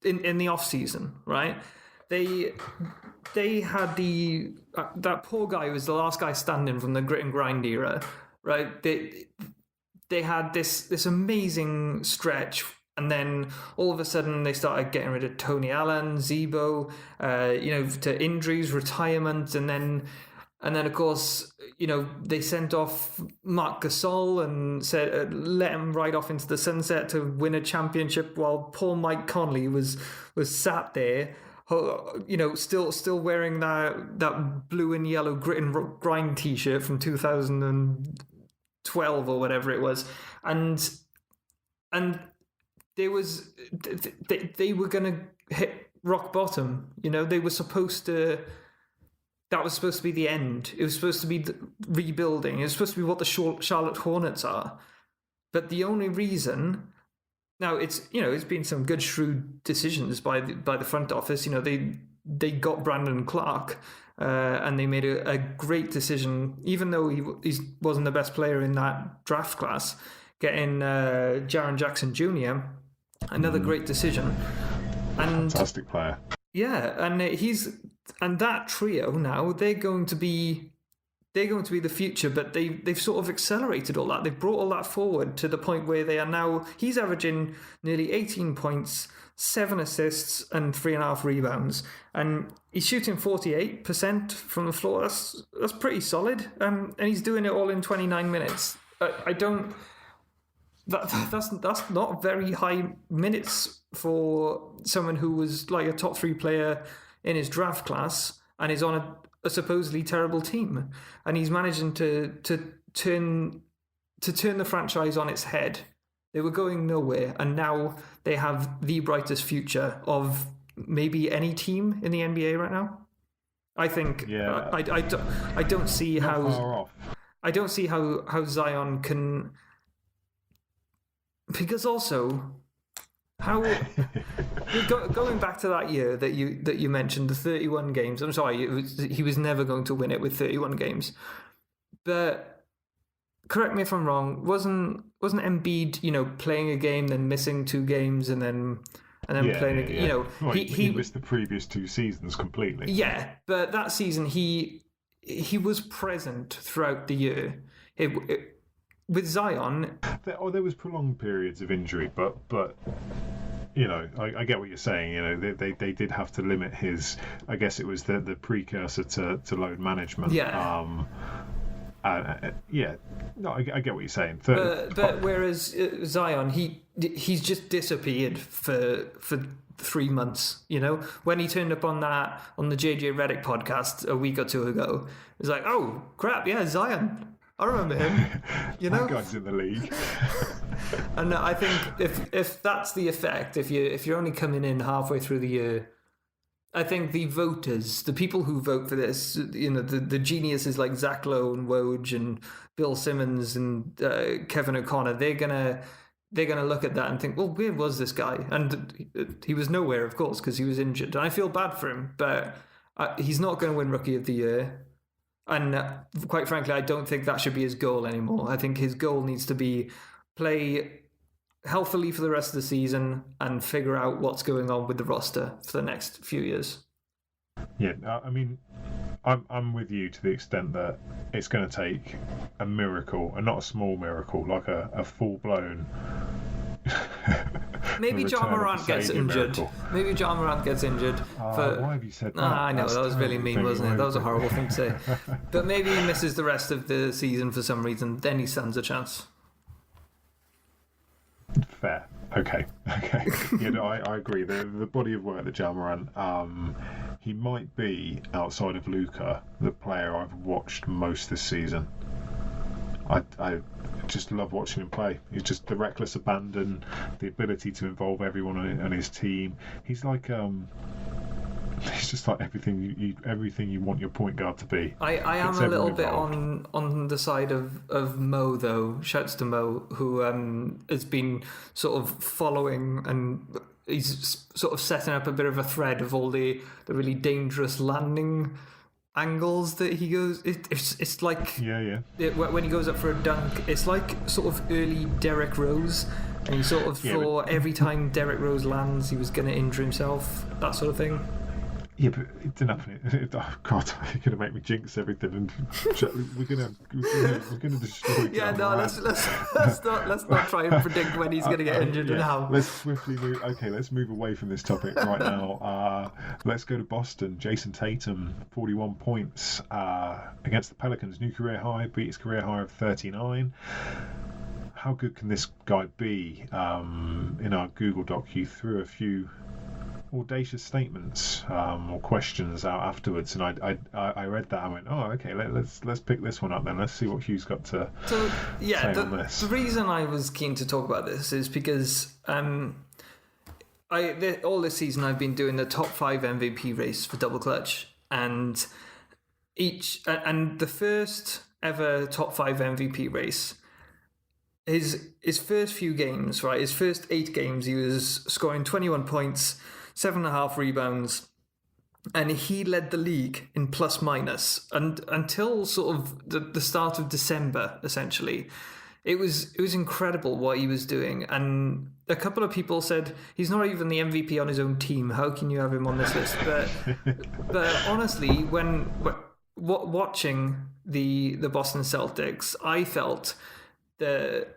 in the off season, right? They had that poor guy who was the last guy standing from the grit and grind era, right? They had this amazing stretch, and then all of a sudden they started getting rid of Tony Allen, Zebo, to injuries, retirement, and then of course, they sent off Marc Gasol and said let him ride off into the sunset to win a championship, while poor Mike Conley was sat there, still wearing that blue and yellow grit and grind T-shirt from 2012 or whatever it was, and they were going to hit rock bottom. They were supposed to. That was supposed to be the end. It was supposed to be rebuilding. It was supposed to be what the Charlotte Hornets are. But the only reason now it's been some good shrewd decisions by the front office. They got Brandon Clark and they made a great decision, even though he wasn't the best player in that draft class. Getting Jaren Jackson Jr. Another great decision. And fantastic player. Yeah, and that trio now, they're going to be the future, but they've sort of accelerated all that. They've brought all that forward to the point where they are now. He's averaging nearly 18 points, 7 assists, and 3.5 rebounds, and he's shooting 48% from the floor. That's pretty solid, and he's doing it all in 29 minutes. That's not very high minutes for someone who was like a top 3 player in his draft class and is on a supposedly terrible team, and he's managing to turn the franchise on its head. They were going nowhere, and now they have the brightest future of maybe any team in the NBA right now. I think. Yeah. I don't see not how. Far off. I don't see how Zion can. Because also, going back to that year that you mentioned, the 31 games. I'm sorry, he was never going to win it with 31 games. But correct me if I'm wrong. Wasn't Embiid playing a game, then missing 2 games, and then playing again? Well, he missed the previous 2 seasons completely. Yeah, but that season he was present throughout the year. With Zion, there was prolonged periods of injury, but I get what you're saying. They did have to limit his. I guess it was the precursor to load management. Yeah. No, I get what you're saying. But whereas Zion, he's just disappeared for 3 months. When he turned up on the JJ Redick podcast a week or 2 ago, it was like, oh crap, yeah, Zion. I remember him. That guy's in the league. And I think if that's the effect, if you're only coming in halfway through the year, I think the voters, the people who vote for this, the geniuses like Zach Lowe and Woj and Bill Simmons and Kevin O'Connor, they're gonna look at that and think, well, where was this guy? And he was nowhere, of course, because he was injured. And I feel bad for him, but He's not going to win Rookie of the Year. And quite frankly, I don't think that should be his goal anymore. I think his goal needs to be play healthily for the rest of the season and figure out what's going on with the roster for the next few years. Yeah, I mean, I'm with you to the extent that it's going to take a miracle, and not a small miracle, like a full-blown. Maybe John Morant gets injured. Maybe John Morant gets injured. Why have you said that? I know, that was really mean, wasn't it? That was a horrible thing to say. But maybe he misses the rest of the season for some reason, then he stands a chance. Fair. Okay. Yeah, no, I agree. The body of work that Ja Morant, he might be, outside of Luka, the player I've watched most this season. I just love watching him play. He's just the reckless abandon, the ability to involve everyone on his team. He's like he's just like everything you want your point guard to be. I am a little bit on the side of Mo, though. Shouts to Mo, who has been sort of following, and he's sort of setting up a bit of a thread of all the really dangerous landing angles that he goes. It's like when he goes up for a dunk, it's like sort of early Derrick Rose, and he sort of thought every time Derrick Rose lands, he was going to injure himself, that sort of thing. Yeah, but it didn't happen. Oh God, you're gonna make me jinx everything, and we're gonna destroy. Yeah, no, let's not try and predict when he's gonna get injured and how. Let's swiftly move. Okay, let's move away from this topic right now. Let's go to Boston. Jayson Tatum, 41 points against the Pelicans, new career high, beat his career high of 39. How good can this guy be? In our Google Doc, you threw a few audacious statements or questions out afterwards, and I read that. I went, oh, okay, let's pick this one up then. Let's see what Hugh's got to say on this. The reason I was keen to talk about this is because all this season I've been doing the top 5 MVP race for Double Clutch, and the first ever top 5 MVP race. His first few games, right? His first 8 games, he was scoring 21 points, 7.5 rebounds, and he led the league in plus minus, and until sort of the start of December, essentially. It was incredible what he was doing, and a couple of people said he's not even the MVP on his own team. How can you have him on this list? But honestly, when watching the Boston Celtics, I felt that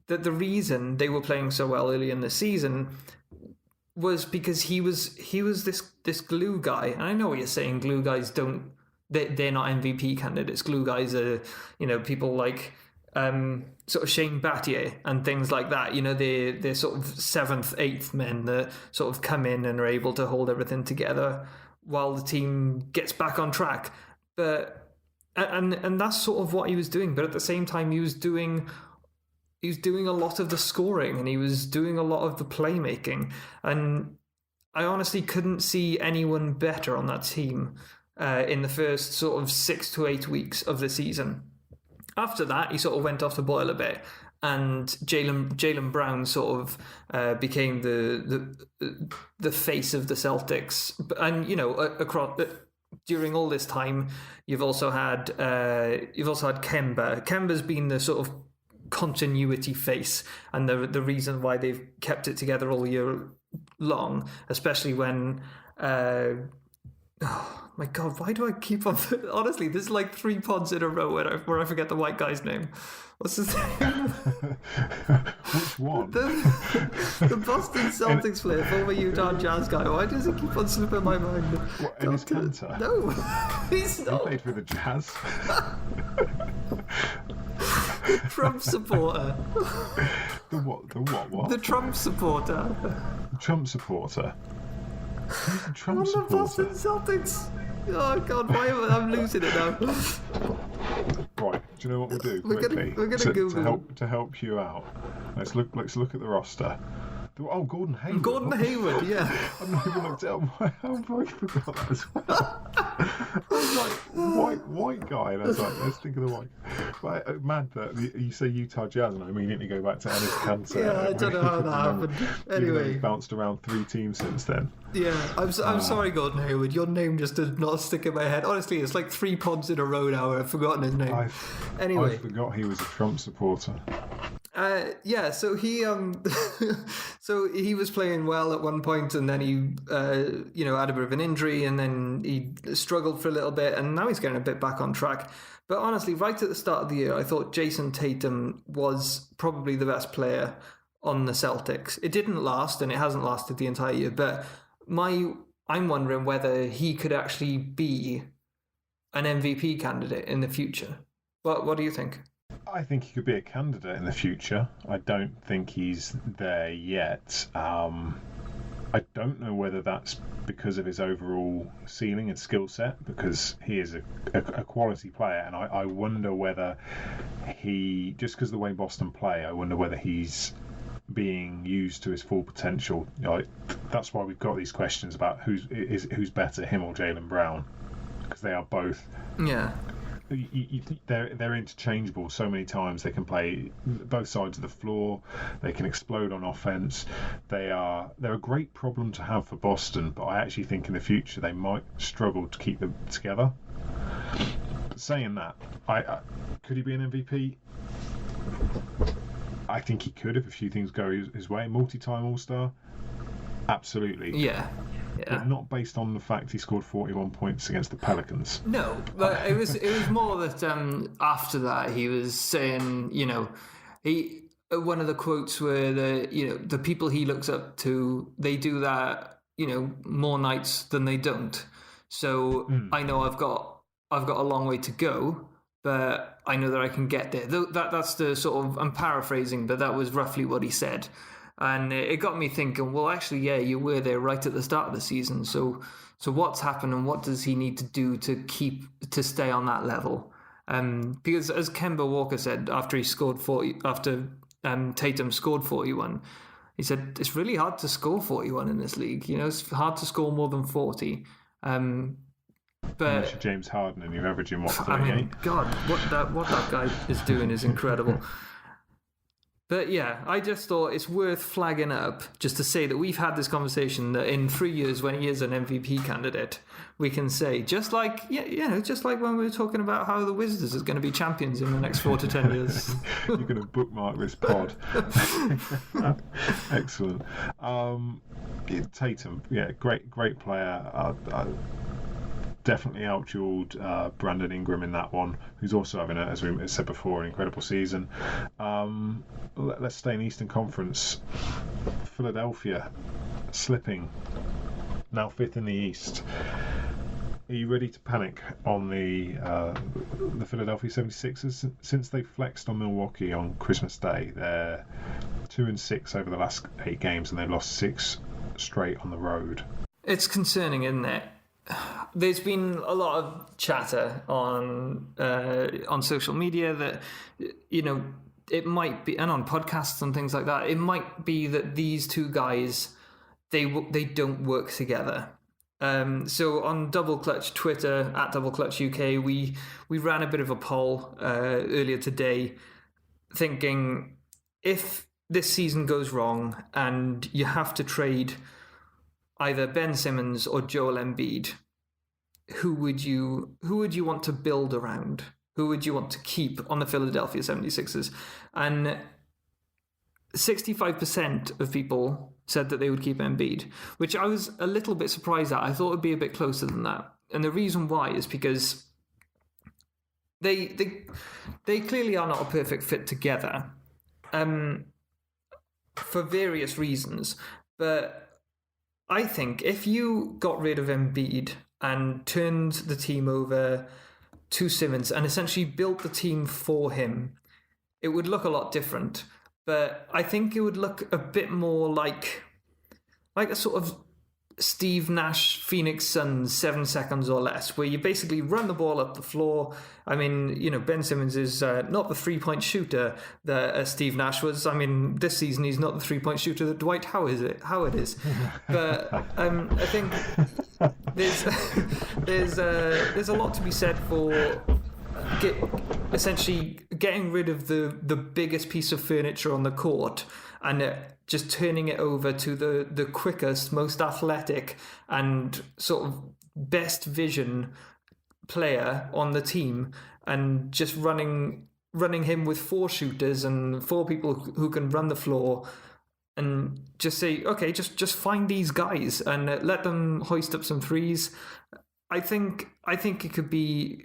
the reason they were playing so well early in the season was because he was this glue guy. And I know what you're saying, glue guys they're not MVP candidates. Glue guys are, people like sort of Shane Battier and things like that. They're sort of 7th, 8th men that sort of come in and are able to hold everything together while the team gets back on track. But and that's sort of what he was doing. But at the same time, he was doing a lot of the scoring, and he was doing a lot of the playmaking. And I honestly couldn't see anyone better on that team in the first sort of 6 to 8 weeks of the season. After that, he sort of went off the boil a bit, and Jaylen Brown sort of became the face of the Celtics. And across during all this time, you've also had Kemba. Kemba's been the sort of continuity face, and the reason why they've kept it together all year long, especially when oh my God, why do I keep on honestly, this is like 3 pods in a row where I forget the white guy's name. What's his name? Which one? The Boston Celtics player, former Utah Jazz guy. Why does it keep on slipping my mind? What, Ennis Kanter? No, he's not. He played for the Jazz. Trump supporter. The what? The Trump supporter. Trump supporter? Who's the Trump On the supporter? Boston Celtics. Oh God, why am I'm losing it now? Right, do you know what we'll do quickly? We're gonna Google to help you out. Let's look at the roster. Gordon Hayward. Gordon Hayward, yeah. I've not even looked at how I forgot that as well. I was like, white guy, and I was like, let's think of the white. But mad that you say Utah Jazz, and I immediately go back to Ennis Cantor. Yeah, I don't know how that happened. Anyway, he bounced around 3 teams since then. Yeah, I'm sorry, Gordon Hayward. Your name just did not stick in my head. Honestly, it's like 3 pods in a row now. I've forgotten his name. I Anyway, forgot he was a Trump supporter. yeah. So he so he was playing well at one point, and then he had a bit of an injury, and then he struggled for a little bit, and now he's getting a bit back on track. But honestly, right at the start of the year, I thought Jayson Tatum was probably the best player on the Celtics. It didn't last, and it hasn't lasted the entire year. But I'm wondering whether he could actually be an MVP candidate in the future. What do you think? I think he could be a candidate in the future. I don't think he's there yet. I don't know whether that's because of his overall ceiling and skill set, because he is a quality player, and I wonder whether he, just because of the way Boston play, I wonder whether he's being used to his full potential. That's why we've got these questions about who's better, him or Jaylen Brown, because they are both. Yeah. They're interchangeable so many times. They can play both sides of the floor. They can explode on offense. They're a great problem to have for Boston, but I actually think in the future they might struggle to keep them together. But saying that, could he be an MVP? I think he could if a few things go his way. Multi-time All-Star? Absolutely. Yeah. But not based on the fact he scored 41 points against the Pelicans. No, but it was more that after that he was saying, one of the quotes were the people he looks up to, they do that, more nights than they don't. So I know I've got a long way to go, but I know that I can get there. That's the sort of, I'm paraphrasing, but that was roughly what he said. And it got me thinking, well, actually, yeah, you were there right at the start of the season. So what's happened, and what does he need to do to stay on that level? Because as Kemba Walker said after Tatum scored 41, he said it's really hard to score 41 in this league. It's hard to score more than 40. But James Harden, and you're averaging what, 38? I mean, God, what that guy is doing is incredible. But yeah, I just thought it's worth flagging up just to say that we've had this conversation that in 3 years, when he is an MVP candidate, we can say, just like when we were talking about how the Wizards is going to be champions in the next 4 to 10 years. You're going to bookmark this pod. Excellent. Tatum, yeah, great player. Definitely outdueled Brandon Ingram in that one, who's also having, as we said before, an incredible season. Let's stay in Eastern Conference. Philadelphia slipping, now 5th in the East. Are you ready to panic on the Philadelphia 76ers? Since they flexed on Milwaukee on Christmas Day, they're 2-6 over the last 8 games, and they've lost 6 straight on the road. It's concerning, isn't it? There's been a lot of chatter on social media that, it might be, and on podcasts and things like that, it might be that these two guys, they don't work together. So on Double Clutch Twitter, at Double Clutch UK, we ran a bit of a poll earlier today, thinking if this season goes wrong and you have to trade either Ben Simmons or Joel Embiid, who would you want to build around? Who would you want to keep on the Philadelphia 76ers? And 65% of people said that they would keep Embiid, which I was a little bit surprised at. I thought it would be a bit closer than that. And the reason why is because they clearly are not a perfect fit together, for various reasons. But I think if you got rid of Embiid and turned the team over to Simmons and essentially built the team for him, it would look a lot different. But I think it would look a bit more like a sort of Steve Nash Phoenix Suns 7 seconds or less, where you basically run the ball up the floor. I mean, Ben Simmons is not the 3-point shooter that Steve Nash was. I mean, this season he's not the 3-point shooter that Dwight Howard is. But I think there's a lot to be said for essentially getting rid of the biggest piece of furniture on the court and just turning it over to the quickest, most athletic, and sort of best vision player on the team, and just running him with 4 shooters and 4 people who can run the floor, and just say, okay, just find these guys and let them hoist up some threes. I think it could be.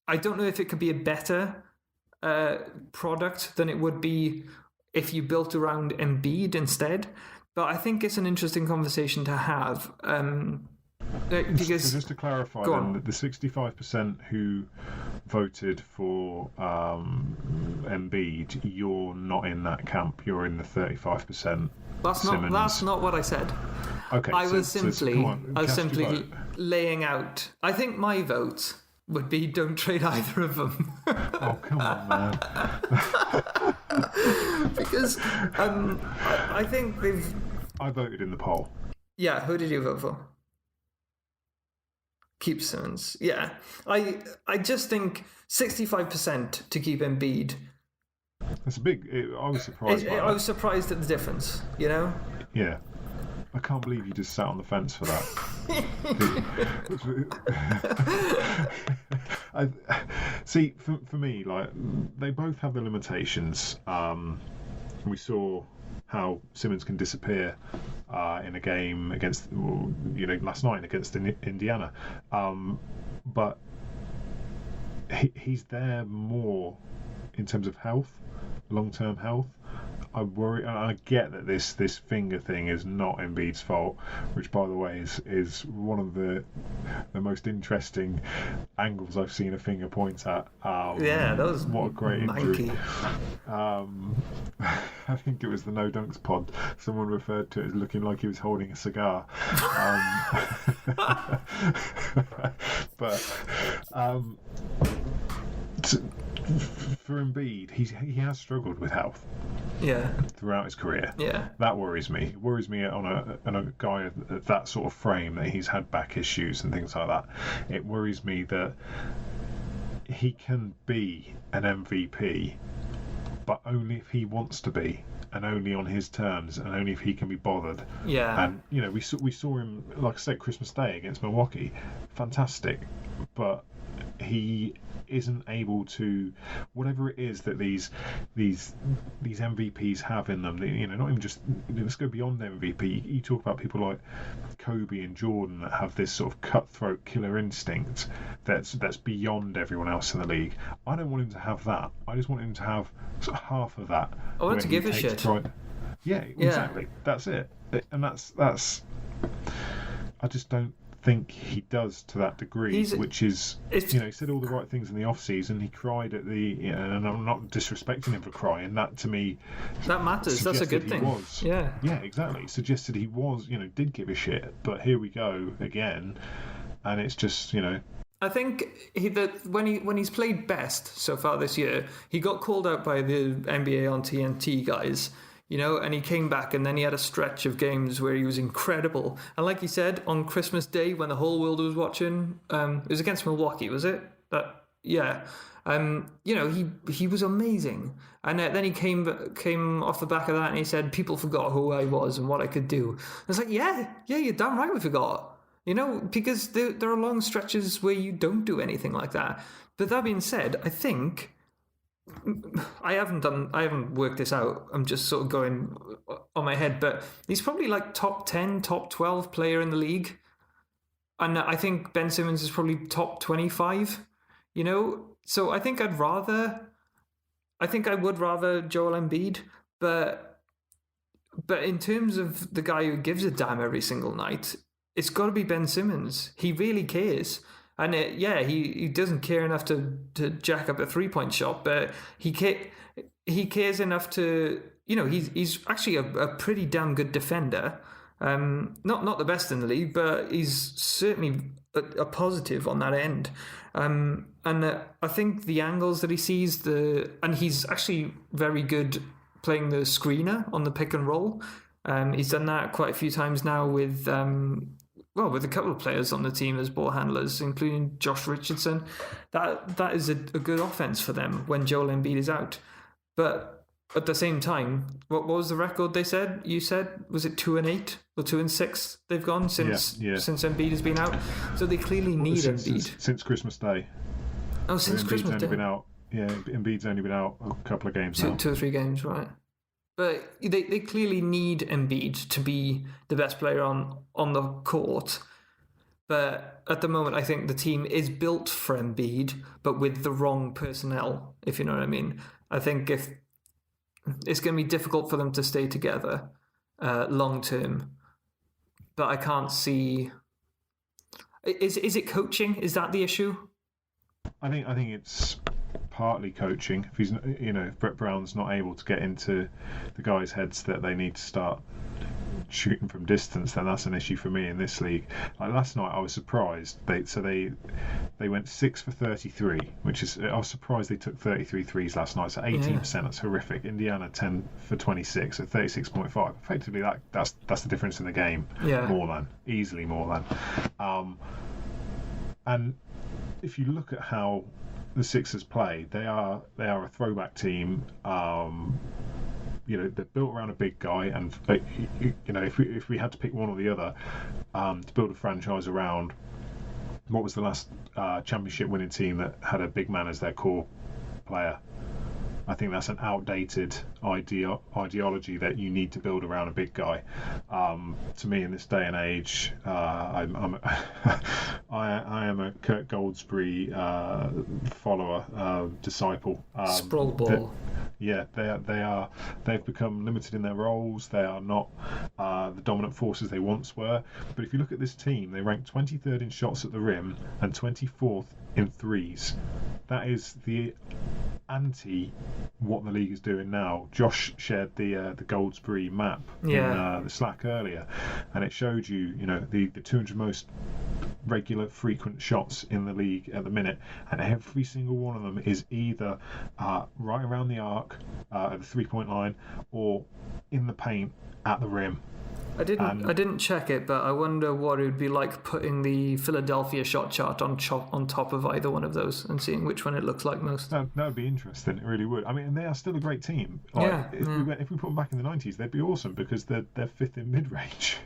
I don't know if it could be a better product than it would be if you built around Embiid instead. But I think it's an interesting conversation to have. Because just to clarify, then, the 65% who voted for Embiid, you're not in that camp. You're in the 35%. That's not what I said. Okay, I was simply laying out. I think my vote would be don't trade either of them. Oh, come on, man. Because I think they've... I voted in the poll. Yeah, who did you vote for? Keep Simmons. Yeah. I just think 65% to keep Embiid. That's a big... I was surprised by that. I was surprised at the difference, you know? Yeah. I can't believe you just sat on the fence for that. See, for me, like, they both have their limitations. We saw how Simmons can disappear in a game against, last night against Indiana. But he's there more in terms of health, long-term health. I worry, and I get that this finger thing is not Embiid's fault, which, by the way, is one of the most interesting angles I've seen a finger point at. That was what a great injury. manky. I think it was the No Dunks pod. Someone referred to it as looking like he was holding a cigar. For Embiid, he has struggled with health. Yeah. Throughout his career. Yeah. That worries me. It worries me on a guy of that sort of frame, that he's had back issues and things like that. It worries me that he can be an MVP, but only if he wants to be, and only on his terms, and only if he can be bothered. Yeah. And we saw him, like I said, Christmas Day against Milwaukee, fantastic, but he isn't able to, whatever it is that these MVPs have in them, not even just, let's go beyond MVP. You talk about people like Kobe and Jordan that have this sort of cutthroat killer instinct that's beyond everyone else in the league. I don't want him to have that. I just want him to have sort of half of that. I want to give a shit. Yeah, exactly. That's it. And that's I just don't think he does to that degree, which is, he said all the right things in the off season. He cried at the, and I'm not disrespecting him for crying. That to me, that matters. That's a good thing. Yeah, exactly. Suggested he was, did give a shit. But here we go again, and it's just, I think when he's played best so far this year, he got called out by the NBA on TNT guys. And he came back, and then he had a stretch of games where he was incredible. And like he said, on Christmas Day, when the whole world was watching, it was against Milwaukee, was it? Yeah. He was amazing. And then he came off the back of that, and he said, people forgot who I was and what I could do. I was like, yeah, you're damn right we forgot. Because there are long stretches where you don't do anything like that. But that being said, I think... I haven't worked this out. I'm just sort of going on my head, but he's probably like top 10, top 12 player in the league. And I think Ben Simmons is probably top 25, So I think I would rather Joel Embiid, but in terms of the guy who gives a damn every single night, it's got to be Ben Simmons. He really cares. And he doesn't care enough to jack up a 3-point shot, but he cares enough to, he's actually a pretty damn good defender. Not the best in the league, but he's certainly a positive on that end. And I think the angles that he sees, and he's actually very good playing the screener on the pick and roll. He's done that quite a few times now with well, with a couple of players on the team as ball handlers, including Josh Richardson, that is a good offense for them when Joel Embiid is out. But at the same time, what was the record they said? You said, was it 2-8 or 2-6 they've gone since Embiid has been out? So they clearly need Embiid. Since Christmas Day. Oh, since Christmas Day. Been out. Yeah, Embiid's only been out a couple of games now. 2 or 3 games, right? But they clearly need Embiid to be the best player on the court. But at the moment, I think the team is built for Embiid, but with the wrong personnel, if you know what I mean. I think if it's going to be difficult for them to stay together long term. But I can't see... Is it coaching? Is that the issue? I think it's partly coaching. If if Brett Brown's not able to get into the guys' heads that they need to start shooting from distance, then that's an issue for me in this league. Like last night, I was surprised. They went 6 for 33, which is, I was surprised they took 33 threes last night. So 18%, that's horrific. Indiana 10 for 26, so 36.5. Effectively, that's the difference in the game. Yeah. Easily more than. And if you look at how the Sixers play, they are a throwback team. They're built around a big guy, and if we had to pick one or the other to build a franchise around, what was the last championship winning team that had a big man as their core player? I think that's an outdated ideology that you need to build around a big guy. To me, in this day and age, I am a Kurt Goldsberry follower, disciple. Sprawl ball. They've become limited in their roles. They are not the dominant forces they once were. But if you look at this team, they rank 23rd in shots at the rim and 24th in threes. That is the anti what the league is doing now. Josh shared the Goldsberry map in the Slack earlier, and it showed you the 200 most regular frequent shots in the league at the minute, and every single one of them is either right around the arc at the 3-point line or in the paint at the rim. I didn't check it, but I wonder what it would be like putting the Philadelphia shot chart on top of either one of those and seeing which one it looks like most. That would be interesting. It really would. I mean, and they are still a great team. If we put them back in the 90s, they'd be awesome because they're fifth in mid range.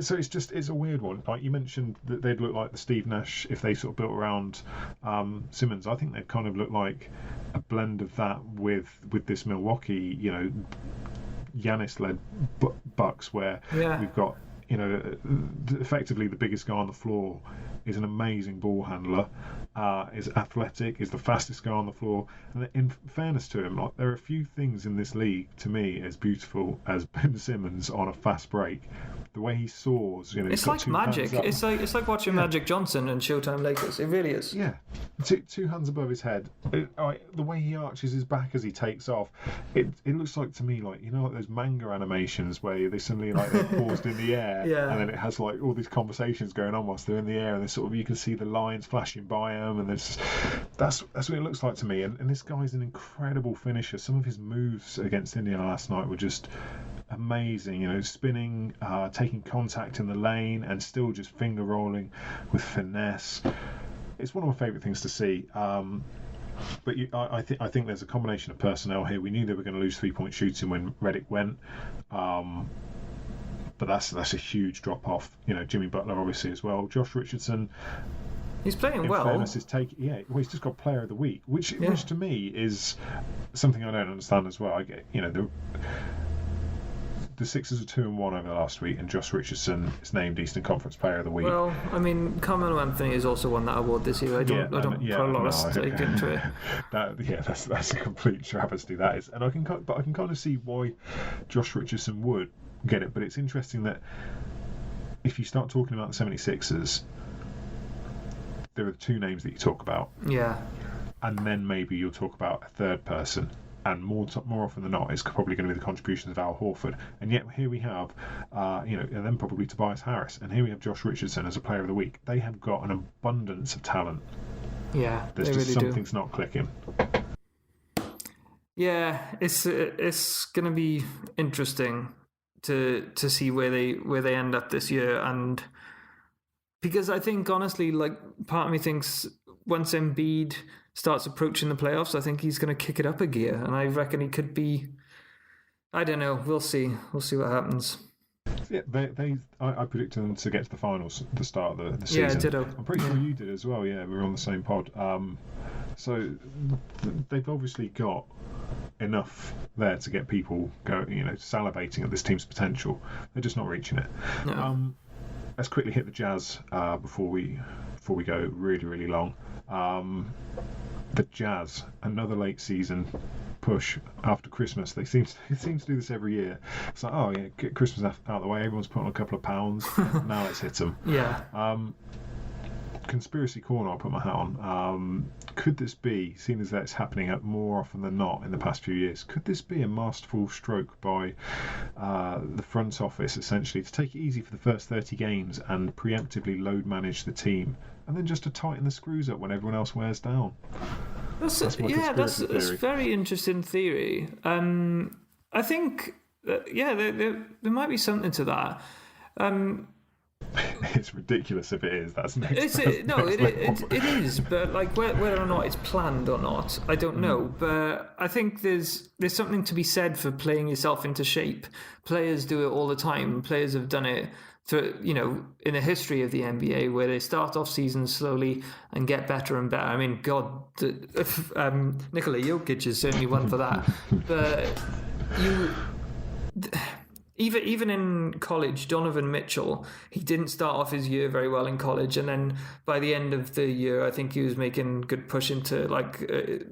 So it's a weird one. Like you mentioned that they'd look like the Steve Nash if they sort of built around Simmons. I think they'd kind of look like a blend of that with this Milwaukee, Giannis-led Bucks, where we've got effectively the biggest guy on the floor is an amazing ball handler, is athletic, is the fastest guy on the floor, and in fairness to him, there are a few things in this league to me as beautiful as Ben Simmons on a fast break. The way he soars, it's like magic. It's like watching Magic Johnson and Showtime Lakers. It really is. Yeah, two hands above his head. The way he arches his back as he takes off, it looks like to me like those manga animations where they suddenly they're paused in the air, and then it has all these conversations going on whilst they're in the air, and sort of you can see the lines flashing by them, and that's what it looks like to me. And this guy's an incredible finisher. Some of his moves against Indiana last night were just amazing, spinning, taking contact in the lane, and still just finger rolling with finesse. It's one of my favourite things to see. But I think there's a combination of personnel here. We knew they were going to lose 3-point shooting when Redick went, but that's a huge drop off. Jimmy Butler obviously as well. Josh Richardson, he's playing well. Fairness, he's just got Player of the Week, which to me is something I don't understand as well. I get the Sixers are 2-1 over the last week, and Josh Richardson is named Eastern Conference Player of the Week. Well, I mean, Carmelo Anthony has also won that award this year. I don't put a lot of stake into it. That's a complete travesty. That is, and I can kind of see why Josh Richardson would get it. But it's interesting that if you start talking about the 76ers, there are 2 names that you talk about. Yeah. And then maybe you'll talk about a third person. And more often than not, it's probably going to be the contributions of Al Horford. And yet here we have, and then probably Tobias Harris. And here we have Josh Richardson as a Player of the Week. They have got an abundance of talent. Yeah, there's they just really something's do. not clicking. Yeah, it's going to be interesting to see where they end up this year, and because I think honestly, like, part of me thinks once Embiid starts approaching the playoffs, I think he's going to kick it up a gear, and I reckon he could be. I don't know. We'll see. We'll see what happens. Yeah, I predicted them to get to the finals at the start of the season. Yeah, ditto. I'm pretty sure you did as well. Yeah, we were on the same pod. So they've obviously got enough there to get people salivating at this team's potential. They're just not reaching it. No. Let's quickly hit the Jazz before we go really, really long. The Jazz, another late season push after Christmas. They seem to do this every year. It's like, oh yeah, get Christmas out of the way. Everyone's putting on a couple of pounds. Now let's hit them. Yeah. Conspiracy corner, I'll put my hat on. Could this be, seen as that's happening more often than not in the past few years, could this be a masterful stroke by the front office, essentially, to take it easy for the first 30 games and preemptively load manage the team, and then just to tighten the screws up when everyone else wears down? That's a very interesting theory. I think there might be something to that. It's ridiculous if it is. That's next. It is. But like whether or not it's planned or not, I don't know. But I think there's something to be said for playing yourself into shape. Players do it all the time. Players have done it in the history of the NBA, where they start off seasons slowly and get better and better. I mean, God, Nikola Jokic is certainly one for that. But Even in college, Donovan Mitchell, he didn't start off his year very well in college, and then by the end of the year, I think he was making good push into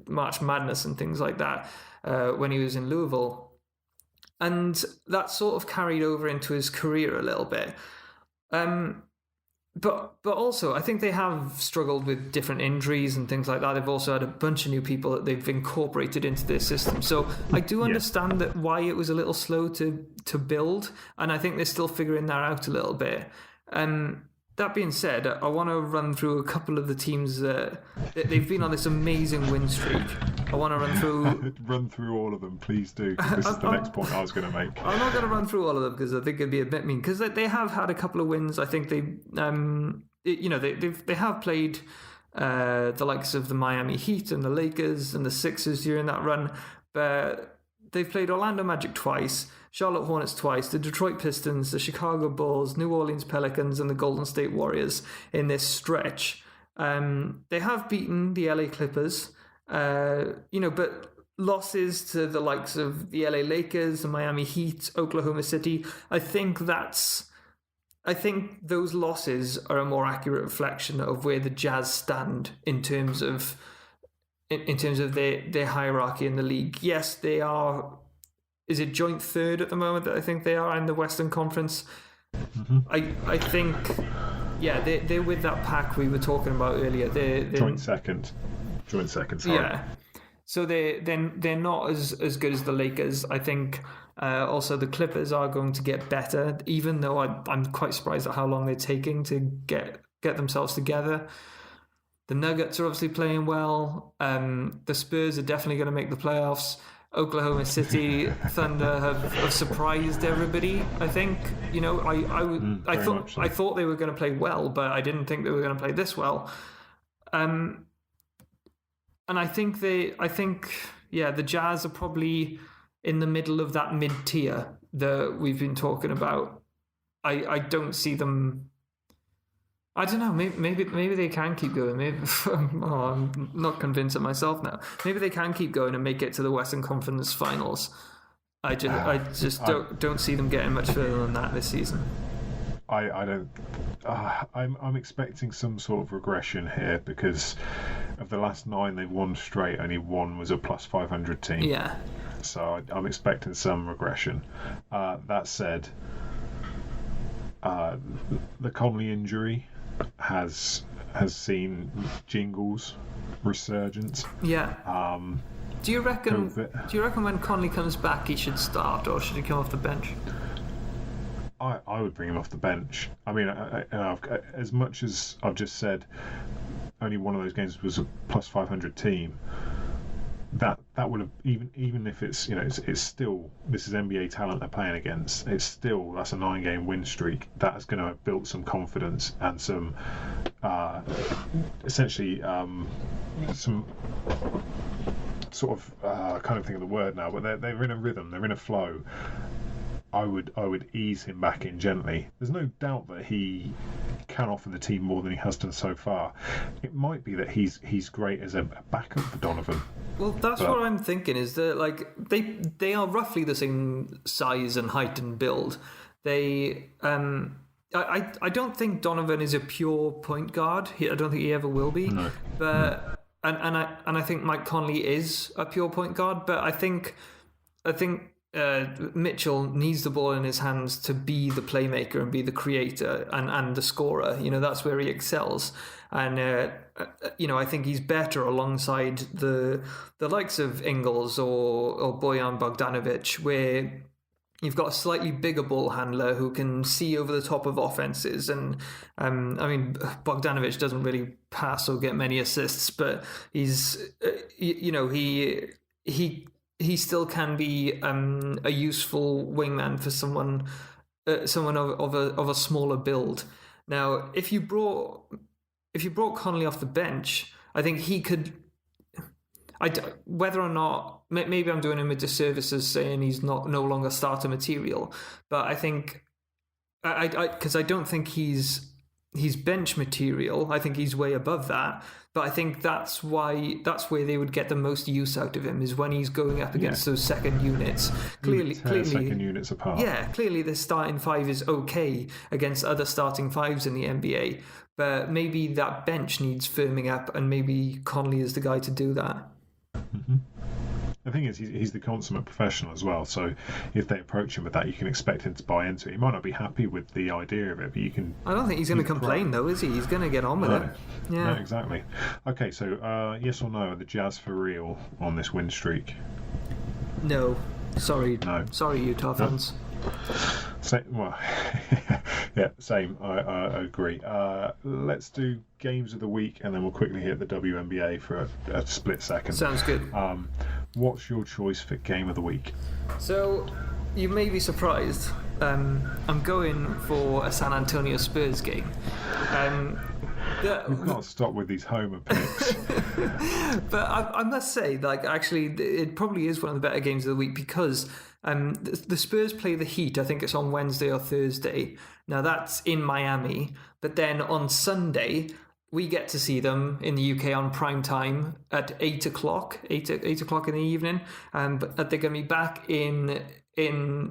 March Madness and things like that when he was in Louisville. And that sort of carried over into his career a little bit. But also, I think they have struggled with different injuries and things like that. They've also had a bunch of new people that they've incorporated into their system. So I do understand that why it was a little slow to build, and I think they're still figuring that out a little bit. That being said, I want to run through a couple of the teams that they've been on this amazing win streak. I want to run through all of them, please do. This is the next point I was going to make. I'm not going to run through all of them because I think it'd be a bit mean. Because they have had a couple of wins. I think they have played the likes of the Miami Heat and the Lakers and the Sixers during that run, but they've played Orlando Magic twice, Charlotte Hornets twice, the Detroit Pistons, the Chicago Bulls, New Orleans Pelicans, and the Golden State Warriors in this stretch. They have beaten the LA Clippers, but losses to the likes of the LA Lakers, the Miami Heat, Oklahoma City, I think those losses are a more accurate reflection of where the Jazz stand in terms of their hierarchy in the league. Yes, they are. Is it joint third at the moment that I think they are in the Western Conference? Mm-hmm. I think, they're with that pack we were talking about earlier. They're joint second. Sorry. Yeah. So they're not as good as the Lakers. I think also the Clippers are going to get better, even though I'm quite surprised at how long they're taking to get themselves together. The Nuggets are obviously playing well. The Spurs are definitely going to make the playoffs. Oklahoma City Thunder have surprised everybody. I think I thought they were going to play well, but I didn't think they were going to play this well. And I think the Jazz are probably in the middle of that mid tier that we've been talking about. I don't see them. I don't know. Maybe they can keep going. Maybe I'm not convinced of myself now. Maybe they can keep going and make it to the Western Conference Finals. I just don't see them getting much further than that this season. I don't. I'm expecting some sort of regression here because of the last 9 they've won straight. Only one was a plus 500 team. Yeah. So I'm expecting some regression. That said, the Conley injury has seen Jingles resurgence. Yeah. Do you reckon when Conley comes back he should start, or should he come off the bench? I would bring him off the bench. I mean, as much as I've just said, only one of those games was a plus 500 team. that would have, even if it's, it's still, this is NBA talent they're playing against, that's a 9-game win streak. That is going to have built some confidence and some essentially some sort of I can't think of the word now, but they're in a rhythm, they're in a flow. I would ease him back in gently. There's no doubt that he can offer the team more than he has done so far. It might be that he's great as a backup for Donovan. Well, that's what I'm thinking, is that they are roughly the same size and height and build. They I don't think Donovan is a pure point guard. I don't think he ever will be. No. But and I think Mike Conley is a pure point guard, but I think Mitchell needs the ball in his hands to be the playmaker and be the creator and the scorer. That's where he excels. And I think he's better alongside the likes of Ingles or Bojan Bogdanovic, where you've got a slightly bigger ball handler who can see over the top of offenses. And Bogdanovic doesn't really pass or get many assists, but he's he still can be a useful wingman for someone of a smaller build. Now, if you brought Conley off the bench, I think he could. Whether or not, maybe I'm doing him a disservice as saying he's no longer starter material, but I think because I don't think he's bench material. I think he's way above that. But I think that's where they would get the most use out of him, is when he's going up against those second units. Clearly, second units apart. Yeah, clearly the starting five is okay against other starting fives in the NBA. But maybe that bench needs firming up, and maybe Conley is the guy to do that. Mm-hmm. The thing is, he's the consummate professional as well, so if they approach him with that, you can expect him to buy into it. He might not be happy with the idea of it, but you can... I don't think he's going to complain, though, is he? He's going to get on with it. Yeah. No, exactly. Okay, so yes or no, are the Jazz for real on this win streak? No. Sorry. No. Sorry, Utah fans. Well, yeah, same. I agree. Let's do games of the week, and then we'll quickly hit the WNBA for a split second. Sounds good. What's your choice for game of the week? So, you may be surprised. I'm going for a San Antonio Spurs game. We've got to stop with these homer picks. But I must say, actually, it probably is one of the better games of the week, because the Spurs play the Heat. I think it's on Wednesday or Thursday. Now, that's in Miami. But then on Sunday, we get to see them in the UK on prime time at 8 o'clock in the evening. But they're going to be back in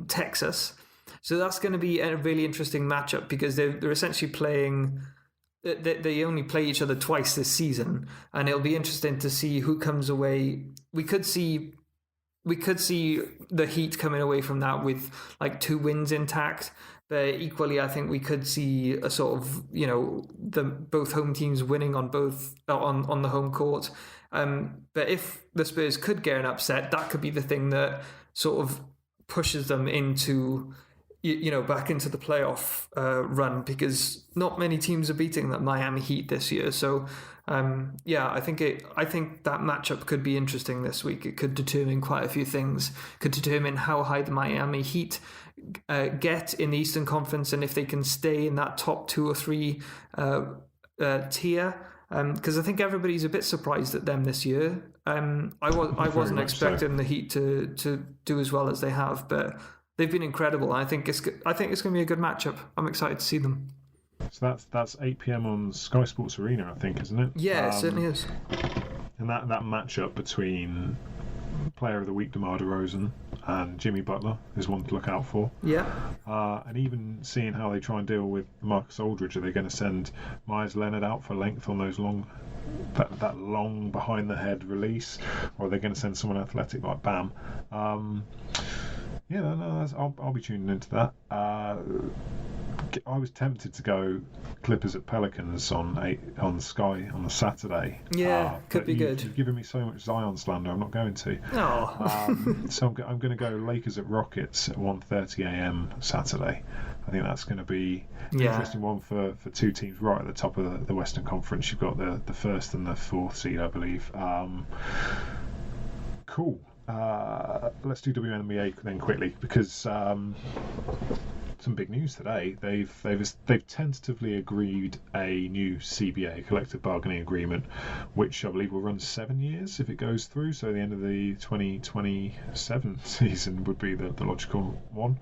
Texas. So that's going to be a really interesting matchup, because they're essentially playing... They only play each other twice this season, and it'll be interesting to see who comes away. We could see the Heat coming away from that with 2 wins intact, but equally, I think we could see a sort of both home teams winning on the home court. But if the Spurs could get an upset, that could be the thing that sort of pushes them into back into the playoff run, because not many teams are beating that Miami Heat this year. So, I think that matchup could be interesting this week. It could determine quite a few things. Could determine how high the Miami Heat get in the Eastern Conference, and if they can stay in that top 2 or 3 tier. Because I think everybody's a bit surprised at them this year. I wasn't expecting the Heat to do as well as they have, but they've been incredible. I think it's going to be a good matchup. I'm excited to see them. So that's 8 p.m. on Sky Sports Arena, I think, isn't it? Yeah, it certainly is. And that matchup between Player of the Week DeMar DeRozan and Jimmy Butler is one to look out for. Yeah. And even seeing how they try and deal with Marcus Aldridge. Are they going to send Myers Leonard out for length on those that long behind the head release, or are they going to send someone athletic like Bam? I'll be tuning into that. I was tempted to go Clippers at Pelicans on Sky on a Saturday. Yeah, could be good. You've given me so much Zion slander. I'm not going to. No. So I'm going to go Lakers at Rockets at 1:30 a.m. Saturday. I think that's going to be an interesting one for 2 teams right at the top of the Western Conference. You've got the first and the 4th seed, I believe. Cool. Let's do WNBA then quickly, because some big news today. They've tentatively agreed a new CBA, collective bargaining agreement, which I believe will run 7 years if it goes through. So the end of the 2027 season would be the logical one.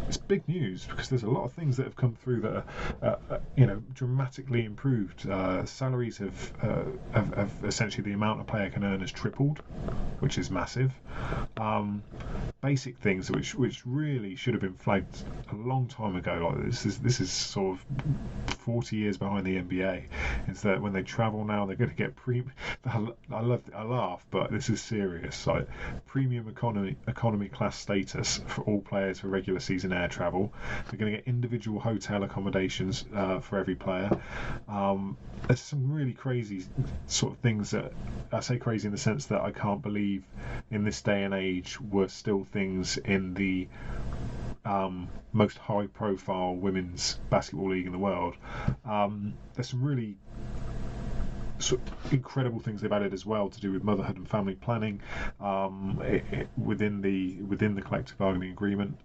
It's big news because there's a lot of things that have come through that are, dramatically improved. Salaries have essentially, the amount a player can earn has tripled, which is massive. Basic things which really should have been flagged a long time ago. Like this is sort of 40 years behind the NBA. Is that when they travel now, they're going to get I laugh, but this is serious. Like premium economy class status for all players for regular season air travel. They're going to get individual hotel accommodations for every player. There's some really crazy sort of things that I say crazy in the sense that I can't believe in this day and age were still things in the most high-profile women's basketball league in the world. There's some really sort of incredible things they've added as well to do with motherhood and family planning within the collective bargaining agreement.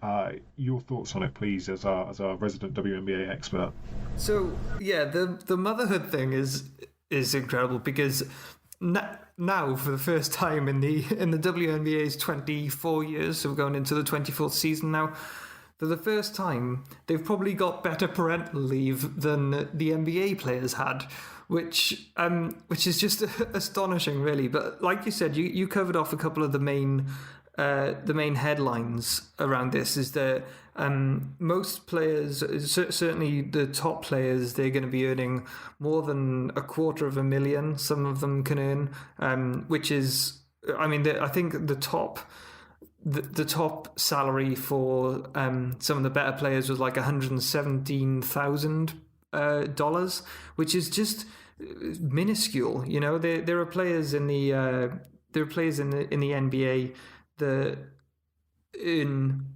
Your thoughts on it, please, as our resident WNBA expert. So yeah, the motherhood thing is incredible because now for the first time in the WNBA's 24 years, so we're going into the 24th season now. For the first time, they've probably got better parental leave than the NBA players had, which is just astonishing, really. But like you said, you covered off a couple of the main headlines around this. Is that most players, certainly the top players, they're going to be earning more than $250,000. Some of them can earn, which is, I think the top salary for some of the better players was like $117,000, which is just minuscule. There are players in the NBA that earn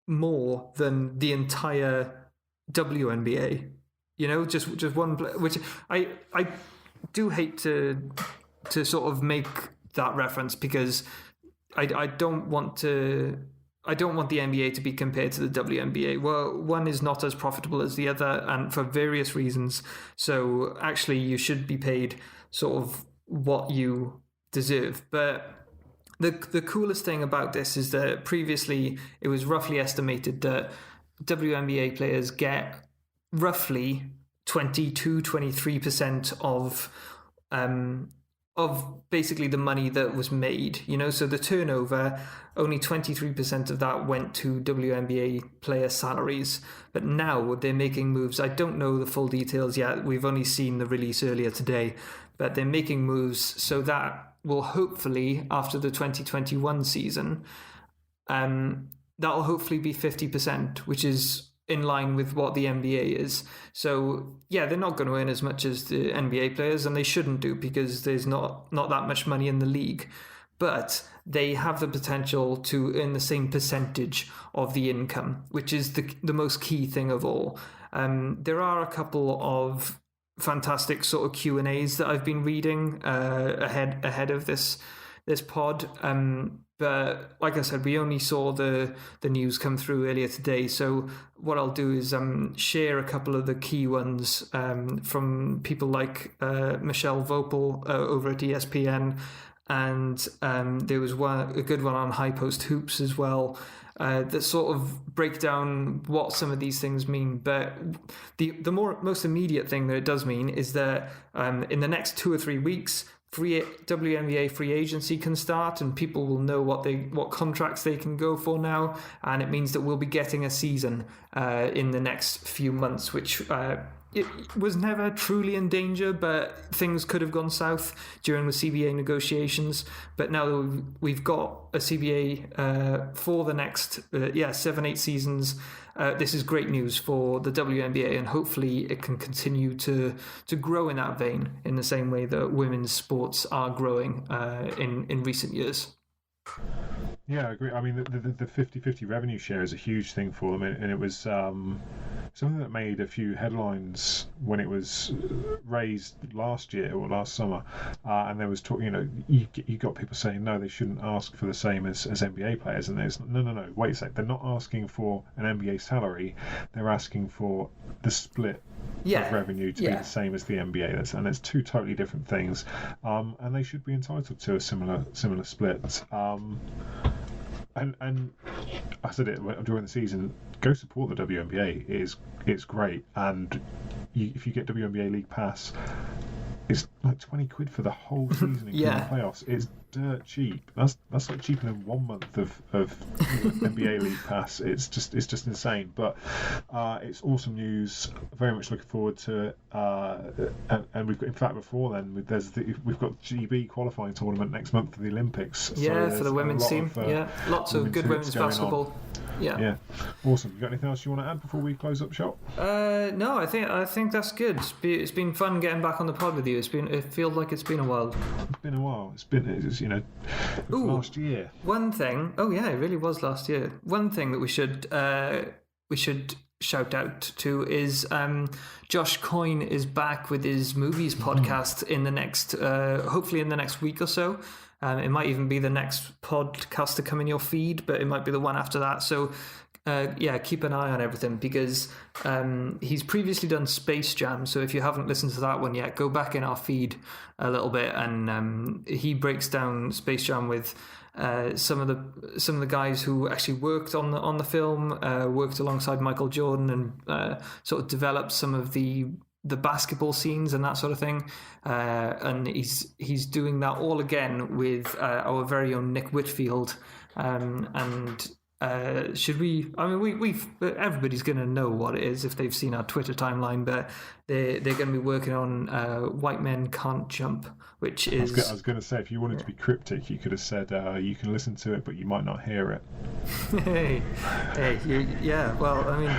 more than the entire WNBA. Just one player, which I do hate to sort of make that reference because I don't want the NBA to be compared to the WNBA. Well, one is not as profitable as the other, and for various reasons. So actually, you should be paid sort of what you deserve. But the coolest thing about this is that previously it was roughly estimated that WNBA players get roughly 22-23% of basically the money that was made, so the turnover, only 23% of that went to WNBA player salaries. But now they're making moves. I don't know the full details yet. We've only seen the release earlier today, but they're making moves so that will hopefully, after the 2021 season, that'll hopefully be 50%, which is in line with what the NBA is. So yeah, they're not going to earn as much as the NBA players, and they shouldn't do because there's not that much money in the league. But they have the potential to earn the same percentage of the income, which is the most key thing of all. There are a couple of fantastic sort of Q&As that I've been reading ahead of this pod. But like I said, we only saw the news come through earlier today. So what I'll do is share a couple of the key ones from people like Michelle Vopel over at ESPN. And there was a good one on High Post Hoops as well that sort of break down what some of these things mean. But the most immediate thing that it does mean is that in the next 2 or 3 weeks, WNBA free agency can start, and people will know what contracts they can go for now, and it means that we'll be getting a season in the next few months, which it was never truly in danger, but things could have gone south during the CBA negotiations. But now that we've got a CBA for the next 7-8 seasons, this is great news for the WNBA, and hopefully it can continue to grow in that vein in the same way that women's sports are growing in recent years. Yeah, I agree. I mean, the 50-50 revenue share is a huge thing for them, and it was something that made a few headlines when it was raised last year or last summer, and there was talk. You got people saying no, they shouldn't ask for the same as NBA players, and there's no. Wait a sec, they're not asking for an NBA salary, they're asking for the split of revenue to be the same as the NBA. And it's two totally different things, and they should be entitled to a similar split. And I said it during the season. Go support the WNBA. It's great, and if you get WNBA League Pass, it's like £20 for the whole season, including playoffs. It's dirt cheap. That's like cheaper than 1 month of NBA League Pass. It's just insane. But it's awesome news. Very much looking forward to it. And we've got, in fact, before then, we've got GB qualifying tournament next month for the Olympics. Yeah, for the women's team. Lots of good women's basketball. Yeah. Awesome. You got anything else you want to add before we close up shop? No, I think that's good. It's been fun getting back on the pod with you. It feels like it's been a while. It's been a while. It's last year. One thing. Oh yeah, it really was last year. One thing that we should shout out to is Josh Coyne is back with his movies podcast in the next, hopefully in the next week or so. It might even be the next podcast to come in your feed, but it might be the one after that. So, keep an eye on everything, because he's previously done Space Jam. So if you haven't listened to that one yet, go back in our feed a little bit, and he breaks down Space Jam with some of the guys who actually worked on the film, worked alongside Michael Jordan, and sort of developed some of the basketball scenes and that sort of thing, and he's doing that all again with our very own Nick Whitfield, and should we? I mean, everybody's going to know what it is if they've seen our Twitter timeline, but they're going to be working on White Men Can't Jump, which is. I was going to say, if you wanted to be cryptic, you could have said you can listen to it, but you might not hear it. Well, I mean,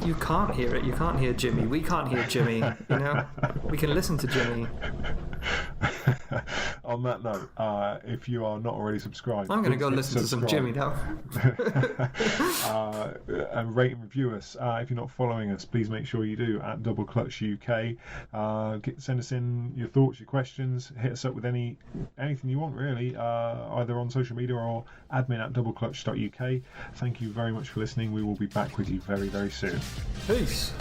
you can't hear it. You can't hear Jimmy. We can't hear Jimmy. We can listen to Jimmy. On that note, if you are not already subscribed, I'm going to go listen to some Jimmy now. And rate and review us. If you're not following us, please make sure you do at Double Clutch UK. Send us in your thoughts, your questions. Hit us up with anything you want, really, either on social media or admin@doubleclutch.uk. Thank you very much for listening. We will be back with you very, very soon. Peace.